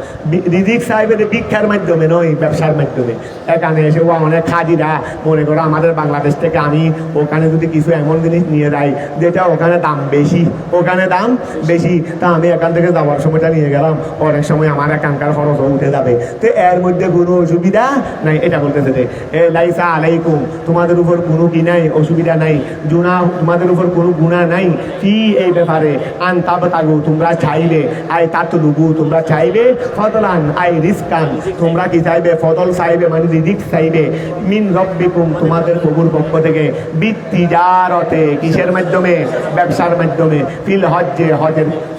রিজিক চাইবে ভিক্ষার মাধ্যমে নয়, ব্যবসার মাধ্যমে। এখানে এসে ও অনেক খাদিরা মনে করো আমাদের বাংলাদেশ থেকে আমি ওখানে যদি কিছু এমন জিনিস নিয়ে যাই যেটা ওখানে দাম বেশি, ওখানে দাম বেশি, তা আমি এখান থেকে যাওয়ার সময়টা নিয়ে গেলাম, অনেক সময় আমার এখানকার খরচও উঠে যাবে, তো এর মধ্যে কোনো অসুবিধা নাই। এটা বলতেছে যে এ লাইসা আলাইকুম তোমাদের উপর কোনো কি নাই, অসুবিধা নাই, জুনা তোমাদের উপর কোনো গুনাহ নাই কি এই ব্যাপারে আন তাবতাগু তোমরা চাইবে আই তাতলুবু তোমরা চাইবে ফদলান আই রিজকান তোমরা কি চাইবে, ফদল চাইবে মানে রিজিক চাইবে, মিন রব্বিকুম তোমাদের প্রভুর পক্ষ থেকে, বিত্তিজারতে কিসের মাধ্যমে, ব্যবসার মাধ্যমে, ফিল হজ্জে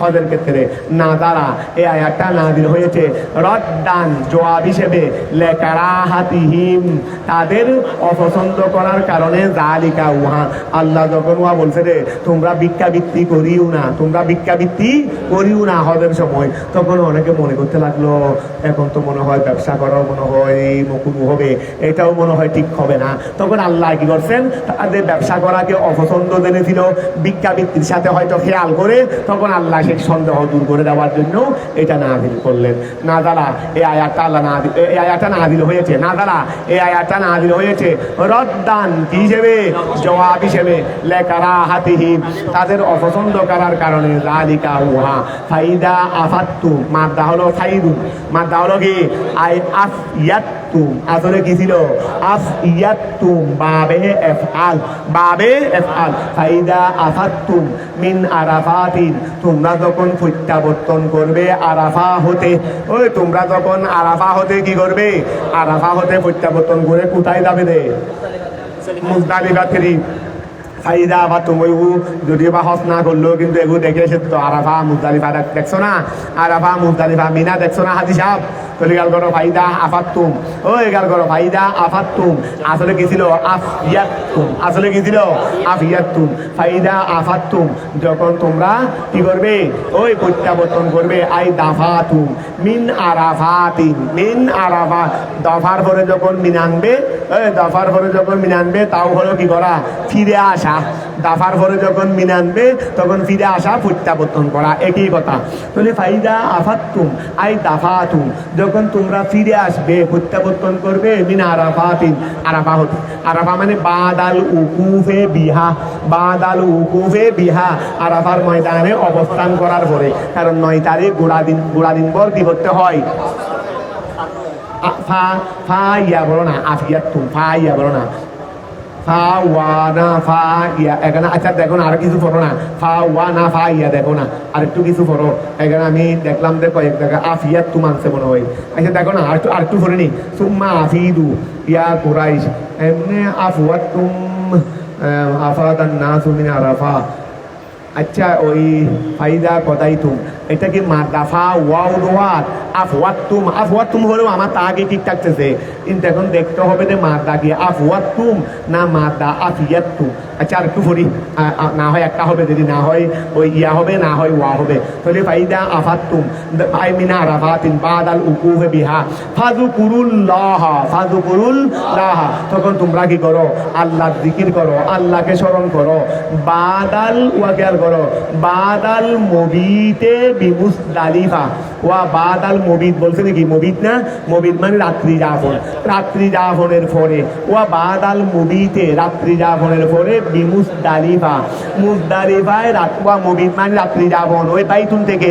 হজের ক্ষেত্রে। না দ্বারা এই আয়াতটা নাযিল হয়েছে রদ্দান জবাব হিসেবে লেকারাহাতিহিম তাদের অপছন্দ করার কারণে, জালিকা উহা আল্লাহ যখন উহা বলছে রে তোমরা ভিক্ষাবৃত্তি করিও না, তোমরা ভিক্ষাবৃত্তি করিও না হজের সময়, তখন অনেকে মনে করতে লাগলো এখন তো মনে হয় ব্যবসা করাও মনে হয় মকুল হবে, এটাও মনে হয় ঠিক হবে না। তখন আল্লাহ কি করছেন, তাদের ব্যবসা করাকে অপছন্দ জেনেছিল, ভিক্ষাবৃত্তির সাথে হয়তো খেয়াল করে, তখন আল্লাহ সেই সন্দেহ দূর করে দেওয়ার জন্য এটা নাযিল করলেন। না দ্বারা এই আয়াতটা আল্লাহ এই আয়াতটা নাযিল হয়েছে, না দ্বারা এই আয়াতটা নাযিল হয়েছে রদ্দান কি হিসেবে, জবাব হিসেবে লেকারাহাতিহিম তাদের অপছন্দ করার কারণে, জালিকা উহা ফাইদা আফাত্তুম মাদ্দা হলো ফাইদু, মাদ্দা হলো কি আই আফিয়াত্তুম, আসলে কি ছিল আফিয়াত্তুম বাবে এফআল, বাবে এফআল ফাইদা আফাত্তুম মিন আরাফাতিন তোমরা যখন প্রত্যাবর্তন করবে আরাফা হতে, ওই তোমরা যখন আরাফা হতে কি করবে, আরাফা হতে প্রত্যাবর্তন করে কোথায় যাবে রে, মুজদালিফা থেকে। ফাইদা বা তুমি যদিও বা হজ না করলেও কিন্তু এগুলো দেখে এসে তো আরাফা মুজদালিফা দেখছো না, আরাফা মুজদালিফা মিনা দেখছো না হাজি সাহেব, চলে গেল করো ফাইদা আফাত্তুম, ওই গেল করো ফাইদা আফাত্তুম, আসলে কি ছিল আফিয়াত্তুম, আসলে কি ছিল আফিয়াত্তুম, ফাইদা আফাত্তুম যখন তোমরা কি করবে, ওই প্রত্যাবর্তন করবে, আই দাফাতুম মিন আরাফাতিন, মিন আরাফা দফার পরে যখন মিন আনবে, ওই দফার পরে যখন মিন আনবে তাও হলো কি করা, ফিরে আসা, দাফার পরে যখন মিন আনবে তখন ফিরে আসা, প্রত্যাবর্তন করা, একই কথা। তাহলে ফাইদা আফাত্তুম আই দাফাতুম যখন তোমরা ফিরে আসবে, প্রত্যাবর্তন করবে, মিন আরাফাতিন আরাফা হতে, আরাফা মানে বাদাল উকুফে বিহা, বাদাল উকুফে বিহা আরাফার ময়দানে অবস্থান করার পরে, কারণ 9 তারিখ গোড়া দিন পর কি করতে হয়, ফা ইয়া বলো না, আফিয়াত্তুম ফা ইয়া বলো না, ফা ওয়া না ফা ইয়া, এখানে আচ্ছা দেখো না, আর কিছু পড়ো না, ফা ওয়া না ফা ইয়া দেখো না, আর একটু কিছু পড়ো, এখানে আমি দেখলাম যে কয়েক জায়গা আফিয়াত্তুম আনছে মনে হয়, আচ্ছা দেখো না আর একটু পড়ে নি, সুম্মা আফিদু ইয়া কুরাইশ, এমনি আফওয়াত্তুম আফাদান নাসু মিন আরাফা। আচ্ছা ওই ফাইদা কদাইতুম এটা কি মাদাফা ওয়াও রোয়াত, আফওয়াত্তুম, আফওয়াত্তুম হলেও আমার তা আগে ঠিক থাকতেছে, কিন্তু এখন দেখতে হবে যে মাদা কি আফওয়াত্তুম না মাদা আফিয়াত্তুম। আচ্ছা আর একটু পড়ি, না হয় একটা হবে, যদি না হয় ওই ইয়া হবে, না হয় ওয়া হবে। তাহলে ফাইদা আফাত্তুম আই মিন আরাফাতিন বাদাল উকুফে বিহা ফাযকুরুল্লাহ, ফাযকুরুল্লাহ তখন তোমরা কি করো, আল্লাহর জিকির করো, আল্লাহকে স্মরণ করো, বাদাল ওয়াকিয়াল করো, বাদাল মুবিতে বিমুজদালিফা, ওয়া বাদাল মুবিত বলছে নাকি, মুবিত না, মুবিত মানে রাত্রি যাপন, রাত্রি যাপনের পরে, ওয়া বাদাল মুবিতে রাত্রি যাপনের পরে, বিমুজদালিফা মুজদালিফায় ওয়া মুবিত মানে রাত্রি যাপন, ওই বাইতুন থেকে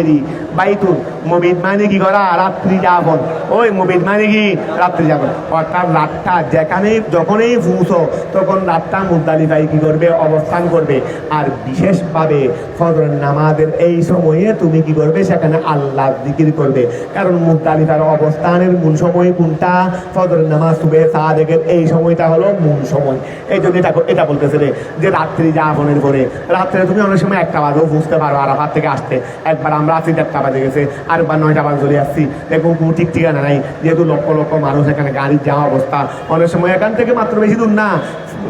বাইতুন, মুবিত মানে কি করা, রাত্রি যাপন, ওই মুবিত মানে কি রাত্রি যাপন, অর্থাৎ রাতটা যেখানে যখনই পৌঁছো তখন রাতটা মুজদালিফায় কি করবে, অবস্থান করবে। আর বিশেষভাবে ফজর নামাজের এই সময়ে তুমি কি করবে, সেখানে আল্লাহর দিকে জিকির করবে। কারণ মুজদালিফার অবস্থানের মূল সময় কোনটা? ফজরের নামাজ, সুবহে সাদেকের এই সময়টা হলো মূল সময়। এই জন্য এটা বলতেছে যে রাত্রি যাপনের পরে, রাত্রে তুমি অনেক সময় 1টা বাজেও বুঝতে পারো আরাফাত থেকে আসতে। একবার আমরা আসি 1টা বাজে গেছে, আরেকবার 9টা বাজে চলে আসছি, দেখুন কোনো ঠিক ঠিকানা নাই। যেহেতু লক্ষ লক্ষ মানুষ এখানে গাড়ির যাওয়া অবস্থা, অনেক সময় এখান থেকে মাত্র বেশি দূর না,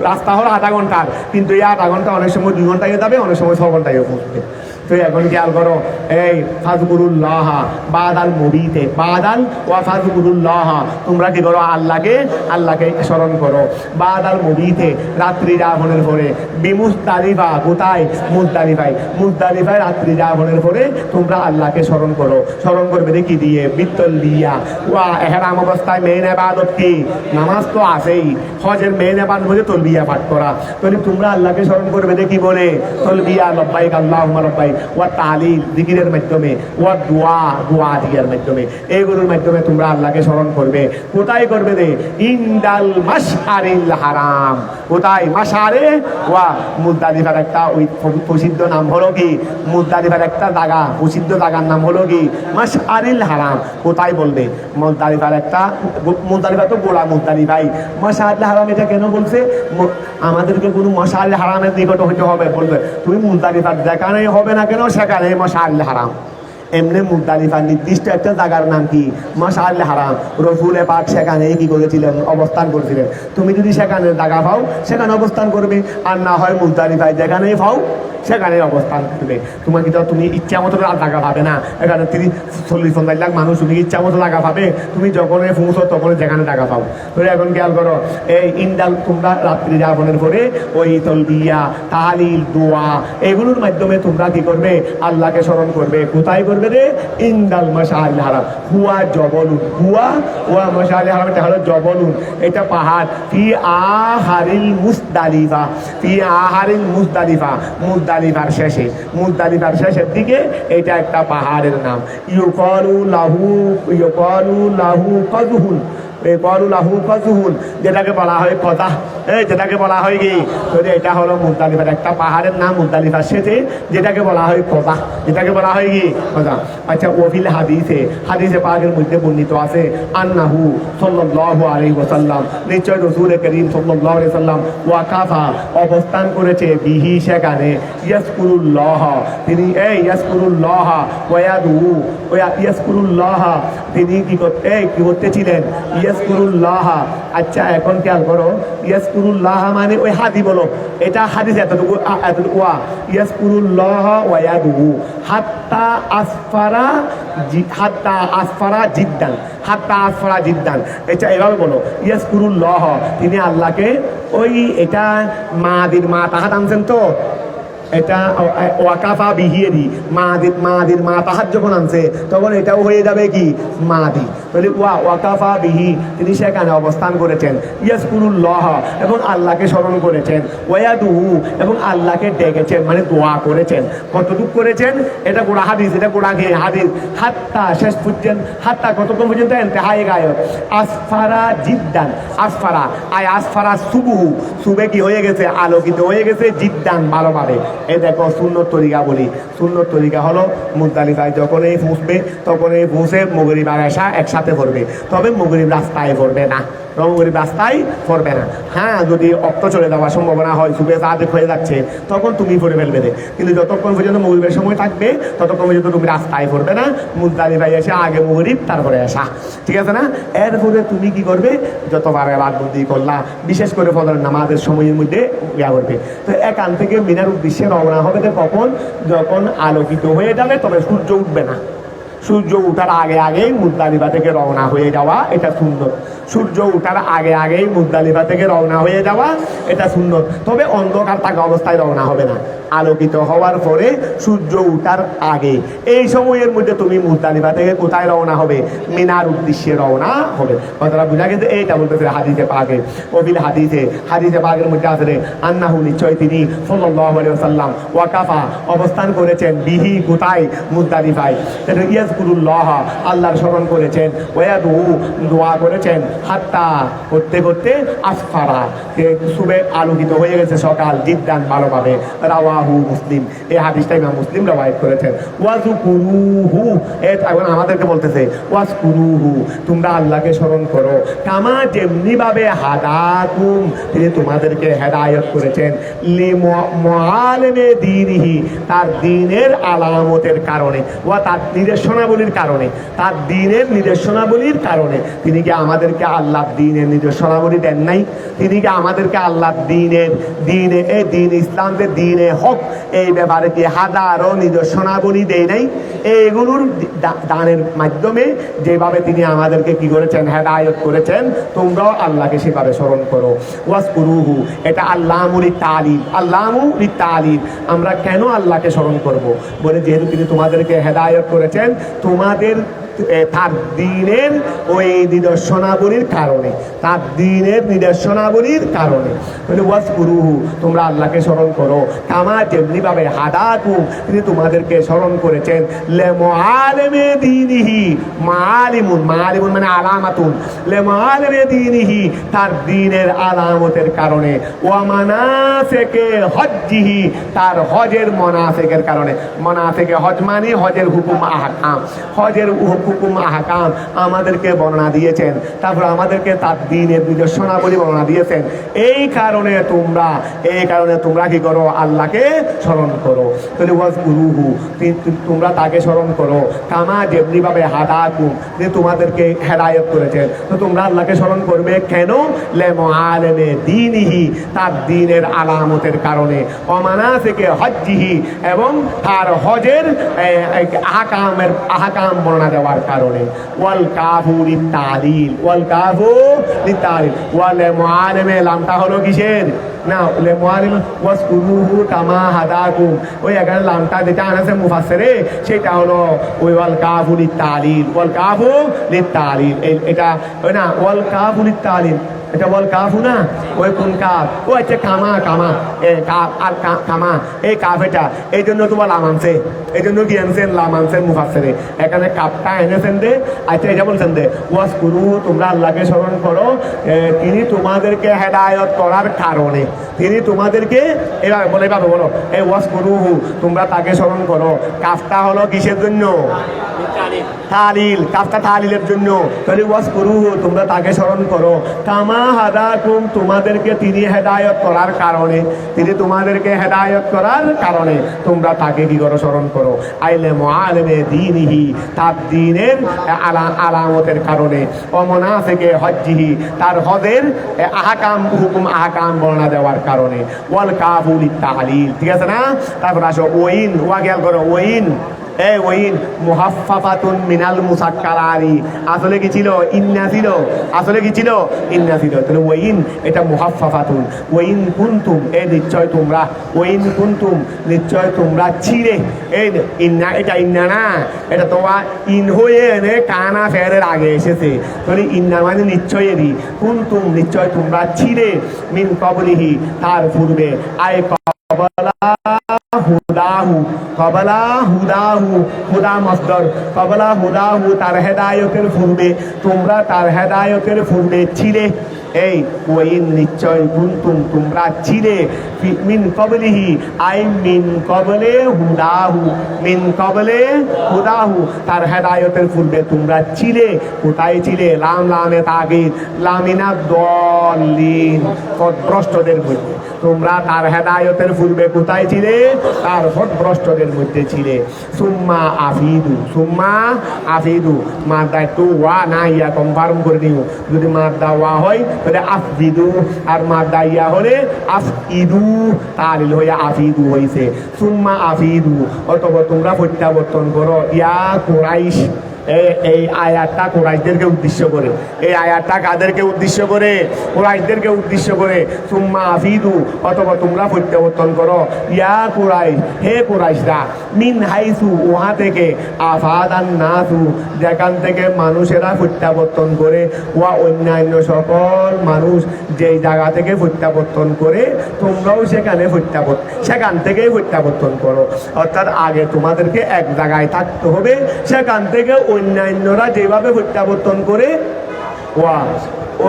রাস্তা হলো 8 ঘন্টার, কিন্তু এই 8 ঘন্টা অনেক সময় 2 ঘন্টায় যাবে, অনেক সময় 6 ঘন্টায় পৌঁছবে। তো এখন খেয়াল করো, এই ফাজকুরুল্লাহ বাদাল মুবিতে, বাদাল ওয়া ফাজকুরুল্লাহ, তোমরা কি করো? আল্লাহকে স্মরণ করো। বাদাল মুবিতে, রাত্রি যাপনের পরে। বিমুজদালিফা, কোথায়? মুজদালিফায় রাত্রি যাপনের পরে তোমরা আল্লাহকে স্মরণ করো। স্মরণ করবে কি দিয়ে? বিতলবিয়া ওয়া ইহরাম অবস্থায় মেইন ইবাদত কি? নামাজ তো আছেই। হজের মেইন ইবাদত হচ্ছে তলবিয়া পাঠ করা। তাহলে তোমরা আল্লাহকে স্মরণ করবে কি বলে? তলবিয়া, লব্বাইক আল্লাহুম্মা লব্বাইক, ওয়া তাহলিল জিকিরের মাধ্যমে, ওয়া দোয়া জিকিরের মাধ্যমে, এইগুলোর মাধ্যমে তোমরা আল্লাহকে স্মরণ করবে। কোথায় করবে? ইনদাল মাশআরিল হারাম। কোথায়? মাশআরে ওয়া মুজদালিফার একটা ওই প্রসিদ্ধ নাম হলো কি? মুজদালিফার একটা জায়গা, প্রসিদ্ধ জায়গার নাম হলো কি? মাশআরিল হারাম। কোথায় বলবে? মুজদালিফা তো গোড়া মুজদালিফাই। মাশআরিল হারাম এটা কেন বলছে? আমাদেরকে কোনো মাশআরিল হারামের নিকট হইতে হবে বলবে। তুমি মুজদালিফার যেখানেই হবে না কেন সেখানে মাশআরিল হারাম। এমনি মুজদালিফার নির্দিষ্ট একটা জায়গার নাম কি? মাশআরিল হারাম। রাসূল পাক সেখানে কি করেছিলেন? অবস্থান করেছিলেন। তুমি যদি সেখানে জায়গা পাও সেখানে অবস্থান করবে, আর না হয় মুজদালিফায় যেখানেই পাও সেখানে অবস্থান করবে। তোমাকে তো তুমি ইচ্ছা মতো জায়গা পাবে না। এখানে 30-40-50 লাখ মানুষ, তুমি ইচ্ছা মতো জায়গা পাবে? তুমি যখনই পৌঁছো তখনই যেখানে জায়গা পাও। তো এখন খেয়াল করো, এই ইন্দাল তোমরা রাত্রি যাপনের পরে ওই তলবিয়া, তাহলিল, দোয়া এগুলোর মাধ্যমে তোমরা কি করবে? আল্লাহকে স্মরণ করবে। কোথায় করবে রে? ইন্দাল মাশআরিল হারাম। হুয়া জবলুন, হুয়া ওয়া মাশআরিল হারাম, এটা হলো জবলুন, এটা পাহাড়। ফি আহারিল মুজদালিফা, ফি আহারিল মুজদালিফা, মুজদালিফার শেষের দিকে এটা একটা পাহাড়ের নাম। ইউকালু লাহু কাযহুন, যেটাকে বলা হয় কথা, যেটাকে বলা হয় কি? এটা হলো মুজদালিফার একটা পাহাড়ের নাম, মুজদালিফার শেষে, যেটাকে বলা হয় কথা, যেটাকে বলা হয় কি? কথা। আচ্ছা, ওফিল হাদিসে পাকের মধ্যে বর্ণিত আছে, আন্নাহু সাল্লাল্লাহু আলাইহি ওয়াসাল্লাম, নিশ্চয় রাসূল করিম সাল্লাল্লাহু আলাইহি ওয়াসাল্লাম ওয়াকাফা অবস্থান করেছে, বিহি সেখানে, ইয়াজকুরুল্লাহ তিনি ইয়াজকুরুল্লাহ ইয়াজকুরুল্লাহ তিনি কি করতেছিলেন? ইয়াজকুরুল্লাহ। আচ্ছা, এখন খেয়াল করো, ইয়াজকুরুল্লাহ মানে ওই হাদি বলো, এটা হাদিস এতটুকু ইয়াজকুরুল্লাহ ওয়া ইয়াদুহু হাত্তা আসফারা জিদ্দান, এটা এভাবে বলো, ইয়াজকুরুল্লাহ তিনি আল্লাহকে, ওই এটা মাদির মা তাহাত আনছেন তো, এটা ওয়াকাফা বিহিয়েদি, মাদির মা তাহাত যখন আনছে তখন এটাও হয়ে যাবে কি? মাদি। বলে ওয়াকাফা বিহি তিনি সেখানে অবস্থান করেছেন, ইয়াজকুরুল্লাহ এবং আল্লাহকে স্মরণ করেছেন, ওয়াদুহু এবং আল্লাহকে ডেকেছেন, মানে দোয়া করেছেন। কতটুকু করেছেন? এটা গোড়া হাদিস, এটা গোড়া গিয়ে হাদিস। হাত্তা শেষ পর্যন্ত, হাত্তা কতক্ষণ পর্যন্ত? এন্তেহায়ে গায়ব আসফারা জিদ্দান, আসফারা সুবে কি হয়ে গেছে? আলোকিত হয়ে গেছে, জিদ্দান ভালোভাবে। এই দেখো সুন্নত তরিকা বলি, সুন্নত তরিকা হলো মুজদালিফায় যখনই পৌঁছবে তখনই পৌঁছে মাগরিব আর এশা একসাথে পড়বে, তবে মাগরিব রাস্তায় পড়বে না, মাগরিব রাস্তায় পড়বে না। হ্যাঁ, যদি অক্ত চলে যাওয়ার সম্ভাবনা হয়, সুবে সাদেক হয়ে যাচ্ছে, তখন তুমি পড়ে ফেলবে। কিন্তু যতক্ষণ পর্যন্ত মাগরিবের সময় থাকবে ততক্ষণ পর্যন্ত তুমি রাস্তায় পড়বে না, মুজদালিফায় এসে আগে মাগরিব তারপরে এশা, ঠিক আছে না? এরপরে তুমি কি করবে? যতবার ইবাদত করলা, বিশেষ করে ফজরের নামাজের সময়ের মধ্যে করবে। তো এখান থেকে মিনার উদ্দেশ্যে রওনা হবে কখন? যখন আলোকিত হয়ে যাবে, তবে সূর্য উঠবে না। সূর্য উঠার আগে আগেই মুজদালিফা থেকে রওনা হয়ে যাওয়া, এটা সুন্নত। সূর্য উঠার আগে আগেই মুজদালিফা থেকে রওনা হয়ে যাওয়া, এটা সুন্নত। তবে অন্ধকার থাকা অবস্থায় রওনা হবে না, আলোকিত হওয়ার পরে সূর্য উঠার আগে এই সময়ের মধ্যে তুমি মুজদালিফা থেকে কোথায় রওনা হবে? মিনার উদ্দেশ্যে রওনা হবে। কথাটা বুঝা গেছে? এইটা বলতেছে হাদিসে পাকে, ওবিল হাদিসে পাকের মধ্যে আছে, আন্নাহু নিশ্চয় তিনি সাল্লাল্লাহু আলাইহি ওয়াসাল্লাম ওয়াকাফা অবস্থান করেছেন, বিহি কোথায়? মুজদালিফায়। ইয়াজকুরুল্লাহ আল্লাহর স্মরণ করেছেন, ওয়াদুহু দোয়া করেছেন, হাত্তা করতে করতে আসফারা সুবে আলোকিত হয়ে গেছে সকাল, জিদ্দান ভালোভাবে। রাওয়া রাওয়াহু মুসলিম, এই হাদিসটা ইমাম মুসলিম রওয়ায়াত করেছেন। ওয়াজকুরুহু, এখন আমাদেরকে বলতেছে ওয়াজকুরুহু, তোমরা আল্লাহকে স্মরণ করো, কামা যেমনি ভাবে হাদাকুম, তিনি তোমাদেরকে হেদায়েত করেছেন, লিমুআলিমি দীনিহি, তার দ্বীনের আলামতের কারণে, ওয়া তার নির্দেশনাবলীর কারণে, তার দ্বীনের নির্দেশনাবলীর কারণে। তিনি কি আমাদেরকে আল্লাহর দ্বীনের নির্দেশনাবলী দেন নাই? তিনি কি আমাদেরকে আল্লাহর দ্বীনের এই দ্বীন ইসলামের দ্বীনে হক এই ব্যাপারে কি হাজারো নিদর্শনাবলী দেয় নাই? এইগুলোর দানের মাধ্যমে যেভাবে তিনি আমাদেরকে কি করেছেন, হেদায়েত করেছেন, তোমরাও আল্লাহকে সেভাবে স্মরণ করো। ওয়াজকুরুহু, এটা আল্লাহমুলি তালিল, আল্লাহমুলি তালিল। আমরা কেন আল্লাহকে স্মরণ করব? বলে যেহেতু তিনি তোমাদেরকে হেদায়েত করেছেন তোমাদের তার দ্বীনের ওই নিদর্শনাবলীর কারণে, তার দ্বীনের নিদর্শনাবলীর কারণে। ওয়াজকুরুহু, তোমরা আল্লাহকে স্মরণ করো, কামা যেমনি ভাবে হাদাকুম, তিনি তোমাদেরকে স্মরণ করেছেন, লিমুআলিমি দীনিহি, মাআলিমুন, মাআলিমুন মানে আলামাতুন, লিমুআলিমি দীনিহি, তার দ্বীনের আলামতের কারণে, ওয়া মানাসিকি হজ্জিহি, তার হজের মনাসিকের কারণে। মনাসিকে হজ মানে হজের হুকুম আহকাম, হজের হুকুম আহকাম আমাদেরকে বর্ণনা দিয়েছেন, তারপর আমাদেরকে তার দ্বীনের নিদর্শনাবলী বর্ণনা দিয়েছেন। এই কারণে তোমরা কি করো, আল্লাহকে স্মরণ করো। তাহলে ওয়াজকুরুহু, তোমরা তাকে স্মরণ করো, কামা যেমনি ভাবে হাদাকুম, তিনি তোমাদেরকে হেদায়েত করেছেন, তো তোমরা আল্লাহকে স্মরণ করবে কেন? লিমুআলিমি দীনিহি, তার দ্বীনের আলামতের কারণে, ওয়া মানাসিকি হজ্জিহি, এবং তার হজের আহকাম বর্ণনা দেওয়ার কারণে। ওয়াল কাফু লিতালিল, ওয়াল কাফু লিতালিল, ওয়াল লিমুআলিমি, লামটা হলো কিসের? না, লিমুআলিমি ওয়াজকুরুহু কামা হাদাকুম, ওই এখানে লামটা যেটা আনেছে মুফাসসিরে সেটা হলো ওই ওয়াল কাফু লিতালিল, ওয়াল কাফু লিতালিল। এটা ওই না, ওয়াল কাফু লিতালিল, এটা বল কাফু না, ওই কোন কাফ? ও আচ্ছা, কামা, কামা, কাফ আর কামা, এই কাফ, এটা এই জন্য তোমার লাম আনছে, এই জন্য কি আনছেন? লাম আনছেন মুফাসসিরে, এখানে কাফটা এনেছেন দে। আচ্ছা, এটা বলছেন দে ওয়াজকুরুহু, তোমরা আল্লাহকে স্মরণ করো, তিনি তোমাদেরকে হেদায়েত করার কারণে, তিনি তোমাদেরকে এভাবে বলে, এভাবে বলো, এই ওয়াজকুরুহু, তোমরা তাকে স্মরণ করো। কাফটা হলো কিসের জন্য? তালিল, কাফটা তালিলের জন্য। তাহলে ওয়াজকুরুহু, তোমরা তাকে স্মরণ করো, কামা হাদাকুম, তোমাদেরকে তিনি হেদায়েত করার কারণে, তিনি তোমাদেরকে হেদায়েত করার কারণে তোমরা তাকে কি করো, স্মরণ করো। লিমুআলিমি দীনিহি, তার দ্বীনের আলামতের কারণে, ওয়া মানাসিকি হজ্জিহি, তার হজের আহকাম হুকুম আহকাম বর্ণনা দেওয়ার কারণে। ওয়াল কাফু লিতালিল, ঠিক আছে না? তারপর আসো ওয়াইন, ওয়া খেয়াল করো, ওয়াইন, ওয়াইন মুহাফফাতুন মিনাল মুসাক্কারারি, আসলে কি ছিল? ইন্না ছিল, আসলে কি ছিল? ইন্না ছিল। তাহলে ওয়াইন এটা মুহাফফাতুন, ওয়াইন কুনতুম, নিশ্চয় তোমরা, ওয়াইন কুনতুম, নিশ্চয় তোমরা ছিলে, এই ইন্না, এটা ইন্না না, এটা তোমার ইন হয়ে এনে কানা ফেরের আগে এসেছে। তাহলে ইন্না মানে নিশ্চয়েরই, কুনতুম, নিশ্চয় তোমরা ছিলে, মিন ক্বাবলিহি, তার পূর্বে, আয় ক্বাবলা হুদাহু, ক্বাবলা হুদাহু, হুদা মাসদার, ক্বাবলা হুদাহু, তার হেদায়েতের পূর্বে, তোমরা তার হেদায়েতের পূর্বে ছিলে। এই ওয়াইন, নিশ্চয়, কুনতুম, তোমরা ছিলে, মিন ক্বাবলিহি, আই মিন ক্বাবলে হুদাহু, মিন ক্বাবলে হুদাহু, তার হেদায়েতের পূর্বে তোমরা ছিলে। কোথায় ছিলে? লাম, লামে তাগীদ, লামিনা দলিন, পথভ্রষ্টদের মধ্যে। তোমরা তার হেদায়েতের পূর্বে কোথায় ছিলে? তার পথভ্রষ্টদের মধ্যে ছিলে। সুম্মা আফিদু, সুম্মা আফিদু, মাদ্দা একটু ওয়া না ইয়া কনফার্ম করে দিও। যদি মাদ্দা ওয়া হয় তাহলে আফিদু, আর মাদ্দা ইয়া হলে আফইদু, তালিল হইয়া আফিদু হইছে। সুম্মা আফিদু, অতঃপর তোমরা প্রত্যাবর্তন করো। ইয়া কুরাইশ, এই আয়াতটা কুরাইশদেরকে উদ্দেশ্য করে, এই আয়াতটা কাদেরকে উদ্দেশ্য করে? কুরাইশদেরকে উদ্দেশ্য করে। সুম্মা আফিদু, অথবা তোমরা প্রত্যাবর্তন করো। ইয়া কুরাইশ, হে কুরাইশরা, মিন হাইসু, ওহা থেকে, আফাদান নাসু, যেখান থেকে মানুষেরা প্রত্যাবর্তন করে, ওয়া অন্যান্য সকল মানুষ যেই জায়গা থেকে প্রত্যাবর্তন করে, তোমরাও সেখান থেকেই প্রত্যাবর্তন করো। অর্থাৎ আগে তোমাদেরকে এক জায়গায় থাকতে হবে, সেখান থেকে অন্যান্যরা যেভাবে প্রত্যাবর্তন করে,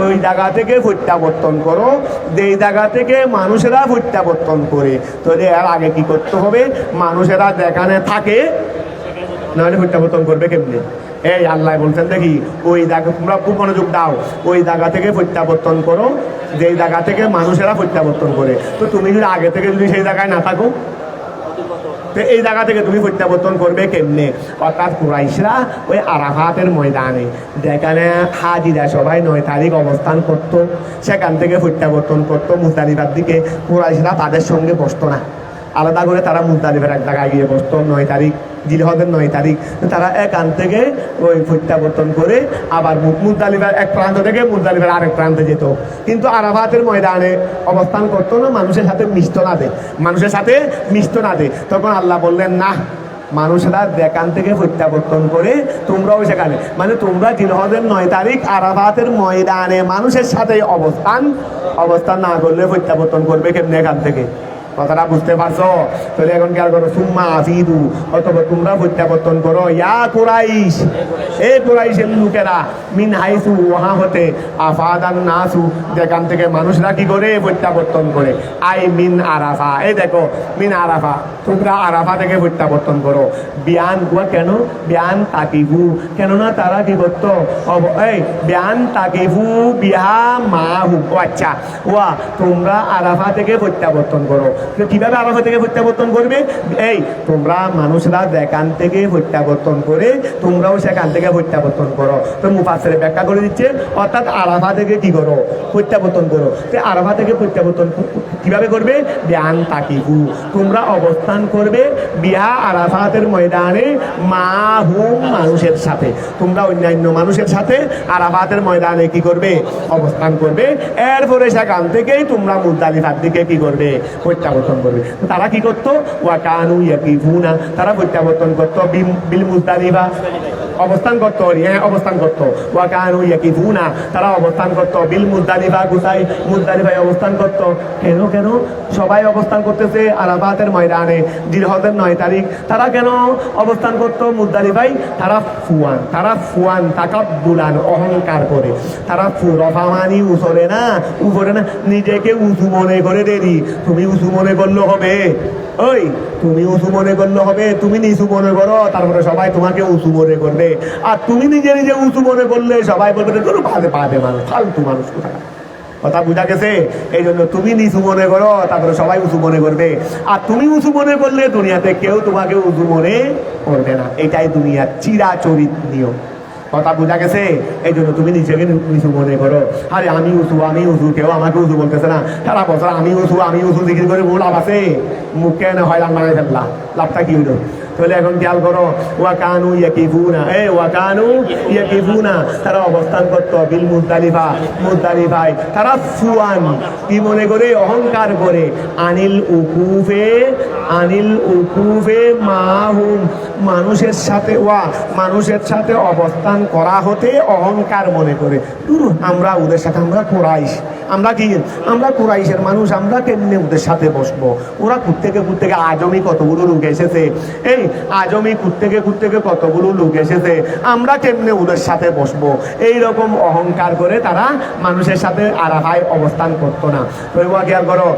ওই জায়গা থেকে প্রত্যাবর্তন করো যেই জায়গা থেকে মানুষেরা প্রত্যাবর্তন করে। তাহলে এর আগে কি করতে হবে? মানুষেরা যেখানে থাকে নাহলে প্রত্যাবর্তন করবে কেমনি? এই আল্লাহ বলছেন দেখি ওই জায়গা তোমরা খুব মনোযোগ দাও, ওই জায়গা থেকে প্রত্যাবর্তন করো যেই জায়গা থেকে মানুষেরা প্রত্যাবর্তন করে। তো তুমি যদি আগে থেকে যদি সেই জায়গায় না থাকো, তো এই জায়গা থেকে তুমি প্রত্যাবর্তন করবে কেমনে? অর্থাৎ কুরাইশরা ওই আরাফাতের ময়দানে যেখানে হাজিরা সবাই 9 তারিখ অবস্থান করতো সেখান থেকে প্রত্যাবর্তন করতো মুজদালিফার দিকে। কুরাইশরা তাদের সঙ্গে বসতো না, আলাদা করে তারা মুজদালিফার এক জায়গায় গিয়ে বসতো 9 তারিখ জিলহজের 9 তারিখ। তারা এখান থেকে ওই প্রত্যাবর্তন করে আবার মুজদালিফার এক প্রান্ত থেকে মুজদালিফার আরেক প্রান্তে যেত, কিন্তু আরাফাতের ময়দানে অবস্থান করতো না, মানুষের সাথে মিশতো না দে, মানুষের সাথে মিশতো না দে। তখন আল্লাহ বললেন না, মানুষেরা যেখান থেকে প্রত্যাবর্তন করে তোমরাও সেখানে, মানে তোমরা জিলহজের 9 তারিখ আরাফাতের ময়দানে মানুষের সাথে অবস্থান না করলে প্রত্যাবর্তন করবে কেমনে এখান থেকে? কথাটা বুঝতে পারছো? তাহলে এখন কি আর করো? সুম্মা আফিদু, অথবা তোমরা প্রত্যাবর্তন করো। ইয়া কুরাইশ, এ কুরাইশের লোকেরা, মিন হাইসু, ওহা হতে, আফাদান নাসু, যেখান থেকে মানুষরা কি করে প্রত্যাবর্তন করে। আই মিন আরাফা, এই দেখো মিন আরাফা, তোমরা আরাফা থেকে প্রত্যাবর্তন করো। বিয়ান কুয়া কেন? বিয়ান তাকিবু, কেননা তারা কি করতো? এই বিয়ান তাকিবু বিহা মাহু, ও আচ্ছা ওয়া তোমরা আরাফা থেকে প্রত্যাবর্তন করো। কিভাবে আরাফা থেকে প্রত্যাবর্তন করবে? এই তোমরা মানুষরা যেখান থেকে প্রত্যাবর্তন করে তোমরাও সেখান থেকে প্রত্যাবর্তন করো। তো মুফাসসির ব্যাখ্যা করে দিচ্ছে, অর্থাৎ আরাফা থেকে কি করো? প্রত্যাবর্তন করো। তো আরাফা থেকে প্রত্যাবর্তন কিভাবে করবে? বিয়ান তাকিবু, তোমরা অবস্থান করবে বিহা আরাফাতের ময়দানে মাহুম, মানুষের সাথে। তোমরা অন্যান্য মানুষের সাথে আরাফাতের ময়দানে কি করবে? অবস্থান করবে। এরপরে সেখান থেকেই তোমরা মুজদালিফার দিকে কি করবে? প্রত্যাবর্তন করবে। তারা কি করতো? ওয়া কানু ইয়াকিফুনা, তারা প্রত্যাবর্তন করতো বিল মুজদালিফা, অবস্থান করতো। হ্যাঁ, অবস্থান করতো। ওয়া কানু ইয়াকিফুনা, তারা অবস্থান করতো বিল মুজদালিফা, কোথায়? মুজদালিফায় অবস্থান করতো। কেন কেন সবাই অবস্থান করতেছে আরাফাতের ময়দানে জিলহজের 9 তারিখ, তারা কেন অবস্থান করতো মুজদালিফায়? তারা ফুয়ান তাকাব্বুলান, অহংকার করে। তারা রফামানি উপরে না, নিজেকে উঁচু মনে করে দেরি। তুমি উঁচু মনে করলে হবে? ওই তুমি উঁচু মনে করলে হবে? তুমি নিচু মনে করো, তারপরে সবাই তোমাকে উঁচু মনে করবে। আর তুমি নিজে নিজে উঁচু মনে করলে সবাই বলবে পাবে মানুষ, ফালতু মানুষ কোথায়। কথা বুঝা গেছে? এই জন্য তুমি নিচু মনে করো, তারপরে সবাই উঁচু মনে করবে। আর তুমি উঁচু মনে করলে দুনিয়াতে কেউ তোমাকে উঁচু মনে করবে না। এটাই দুনিয়ার চিরাচরিত নিয়ম। কথা বুঝা গেছে? এই জন্য তুমি নিজেকে নিচু মনে করো। আরে আমি উঁচু, কেউ আমাকে উঁচু বলতেছে না। সারা বছর আমি উঁচু জিজ্ঞেস করে লাভ আছে? মুখ কেন হয় লাভ বানাই ফেললা, লাভটা কি হইলো? তাহলে এখন খেয়াল করো, ওয়া কানু ইয়াকিফুনা, তারা অবস্থান করতো বিল মুজদালিফায়। তারা ফুয়ান, কি মনে করে? অহংকার করে। আনিল উকুফে মাহুম, মানুষের সাথে অবস্থান করা হতে অহংকার মনে করে। আমরা ওদের সাথে, আমরা কুরাইশের মানুষ, আমরা কেমনে ওদের সাথে বসবো? ওরা কুত্তেকে আজমি কতগুলো লোক এসেছে, এই আজমি কুত্তেকে কতগুলো লোক এসেছে, আমরা কেমনে ওদের সাথে বসবো? এইরকম অহংকার করে তারা মানুষের সাথে আরাফায় অবস্থান করতো না। তো খেয়াল করো,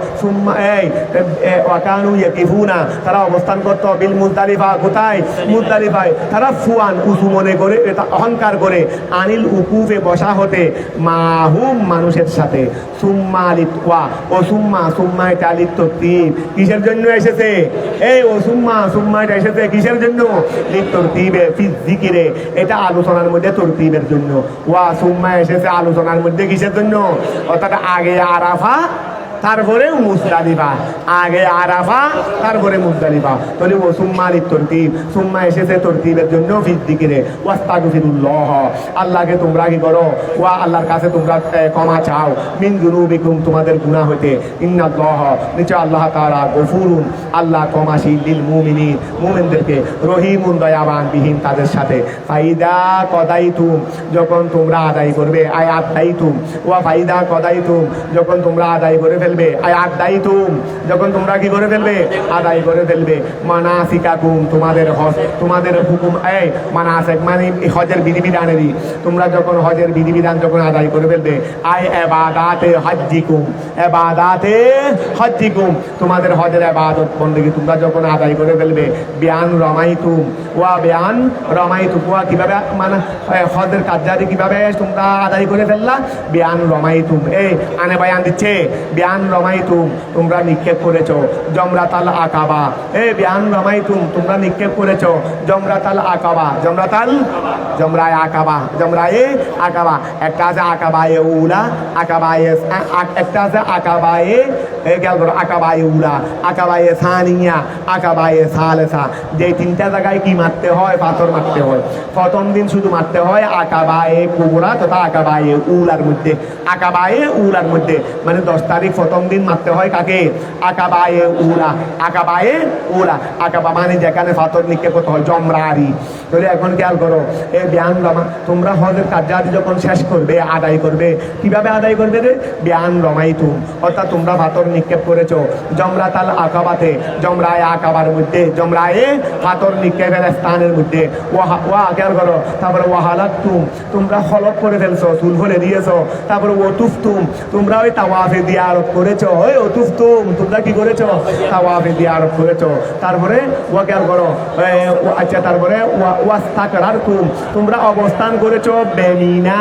ওয়াকানু ইয়াকিফুনা, তারা অবস্থান করতো বিল মুজদালিফা, কোথায়? মুজদালিফায়। তারা ফুয়ান, উঁচু মনে করে, অহংকার করে। আনিল উকুফে, বসা হতে, মাহুম, মানুষের সাথে। সুম্মা এটা লিত্তরতিব, কিসের জন্য এসেছে? এই ও সুম্মা এটা এসেছে কিসের জন্য? লিত্তরতিবে ফি যিকিরে, এটা আলোচনার মধ্যে তরতিবের জন্য। ওয়া সুম্মা এসেছে আলোচনার মধ্যে কিসের জন্য? অর্থাৎ আগে আরাফা তারপরে মুজদালিফা, আগে আরাফা তারপরে মুজদালিফা। তাহলে ও সুম্মা লিত্তরতিব, সুম্মা এসেছে তরতিবের জন্য, ফি যিকিরে। ওয়াস্তাগফিরুল্লাহ, আল্লাহকে তোমরা কি করো? ওয়া আল্লাহর কাছে তোমরা ক্ষমা চাও। মিন যুনুবিকুম, তোমাদের গুনাহ হইতে। ইন্নাল্লাহ, নিশ্চয় আল্লাহ তাআলা, গফুরুন, আল্লাহ ক্ষমাশীল, লিল মুমিনিন, মুমিনদেরকে, রহিমুন, দয়াবান, বিহিম, তাদের সাথে। ফাইদা কদাইতুম, যখন তোমরা আদায় করবে। আদাইতুম, ওয়া ফাইদা কদাইতুম, যখন তোমরা আদায় করে ফেলবে। ফেলবে, আদায় তুম, যখন তোমরা কি করে ফেলবে, আদায় করে ফেলবে, মানাসিকাকুম, তোমাদের হজ, তোমাদের হুকুম, এই মানাসিক মানে হজের বিধিবিধানেরই, তোমরা যখন হজের বিধিবিধান যখন আদায় করে ফেলবে, আয় ইবাদাতে হজ্জিকুম, ইবাদাতে হজ্জিকুম, তোমাদের হজের ইবাদত বন্দেগী তোমরা যখন আদায় করে ফেলবে, বিয়ান রমাইতুম ওয়া বিয়ান রমাইতুম, ওয়া কিভাবে মানে হজের কার্যাদি কিভাবে তোমরা আদায় করে ফেললা, বিয়ান রমাইতুম, এই আনে বায়ান দিচ্ছে, বিয়ান রমাইতুম, তোমরা নিক্ষেপ করেছো জমরাতাল আকাবা, এই বিয়ান রমাইতুম, তোমরা নিক্ষেপ করেছো জমরাতাল আকাবা, জমরায় আকাবা, জমরায়ে আকাবা, একটা আছে আকাবায়ে উলা, আকাবায়ে একটা আছে আকাবায়ে খেয়াল করো, আকাবায়ে উলা, আকাবায়ে সানিয়া, আকাবায়ে সালেসা, যে তিনটা জায়গায় কি মারতে হয়, পাথর মারতে হয়। প্রথম দিন শুধু মারতে হয় আকাবায়ে কুবরা তথা আকাবায়ে উলার মধ্যে, আকাবায়ে উলার মধ্যে মানে 10 তারিখ প্রথম দিন মারতে হয় কাকে, আকাবায়ে উলা, আকাবায়ে উলা, আকাবা মানে যেখানে পাথর নিক্ষেপ করতে হয়, জমরারি। তাহলে এখন খেয়াল করো, এই বিয়ান রমা, তোমরা হজের কার্যাদি যখন শেষ করবে, আদায় করবে, কিভাবে আদায় করবে রে, বিয়ান রমাইতুম, অর্থাৎ তোমরা পাথর নিক্ষেপ করেছো জমরাতাল আকাবাতে, জমরায়ে আকাবার মধ্যে, জমরায়ে পাথর নিক্ষেপের স্থানের মধ্যে, ওয়া খেয়াল করো, তারপরে ওয়াহালাতুম, তোমরা হলক করে ফেলছো, চুল ফলে দিয়েছো, তারপরে ওতুফতুম, তোমরা ওই তাওয়াফে দিয়ারত করেছো, ওই ওতুফতুম, তোমরা কি করেছো, তাওয়াফে দিয়ারত করেছো, তারপরে ওয়া খেয়াল করো, আচ্ছা তারপরে ওয়াস্তাকরারতুম, তোমরা অবস্থান করেছো বেমিনা,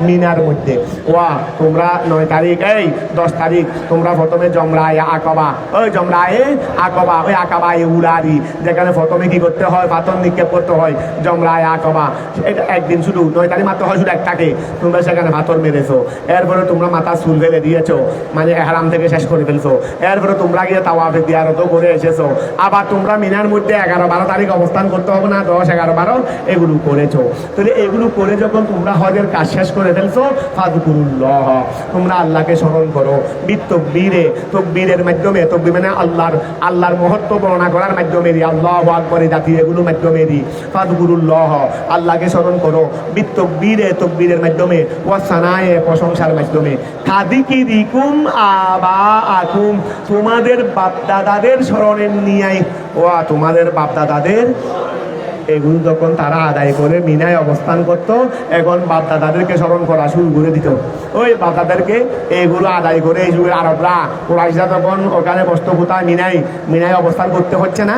মিনার মধ্যে, ওয়া তোমরা 9 তারিখ, এই 10 তারিখ তোমরা প্রথমে জমরায়ে আকাবা, ওই জমরায়ে আকাবা, ওই আকাবায়ে উলারি, যেখানে প্রথমে কি করতে হয়, পাথর নিক্ষেপ করতে হয়, জমরায়ে আকাবা, এটা একদিন শুধু 9 তারিখ মাত্র হয় শুধু একটাকে, তোমরা সেখানে পাথর মেরেছো, এরপরে তোমরা মাথা চুল ফেলে দিয়েছো, মানে এহরাম থেকে শেষ করে ফেলছো, এরপরে তোমরা গিয়ে তাওয়াফে দিয়ারত করে এসেছো, আবার তোমরা মিনার মধ্যে 11-12 তারিখ অবস্থান করতে হবে না, 10, 11, 12 এগুলো করেছো। তাহলে এগুলো করে যখন তোমরা হজের কাজ শেষ করে ফেলছো, ফাযকুরুল্লাহ, তোমরা আল্লাহকে স্মরণ করো, বিতকবীরে, তকবীরের মাধ্যমে, তকবীর মানে আল্লাহর মহত্ব বর্ণনা করার মাধ্যমে, আল্লাহু আকবার জাতীয় এগুলোর মাধ্যমে, ফাযকুরুল্লাহ, আল্লাহকে স্মরণ করো, বিতকবীরে, তকবীরের মাধ্যমে, ওয়া সানায়ে, প্রশংসার মাধ্যমে, কাযিকিরিকুম আবাআকুম, তোমাদের বাপ দাদাদের স্মরণের নিয়াই, ওয়া তোমাদের বাপ দাদাদের, এগুলো যখন তারা আদায় করে মিনায় অবস্থান করত, এখন বাপ দাদাদেরকে স্মরণ করা শুরু করে দিত, ওই বাপ দাদাদেরকে এগুলো আদায় করে এই যুগের আরবরা কুরাইশরা তখন ওখানে বসত কোথায়, মিনায় অবস্থান করতে হচ্ছে না,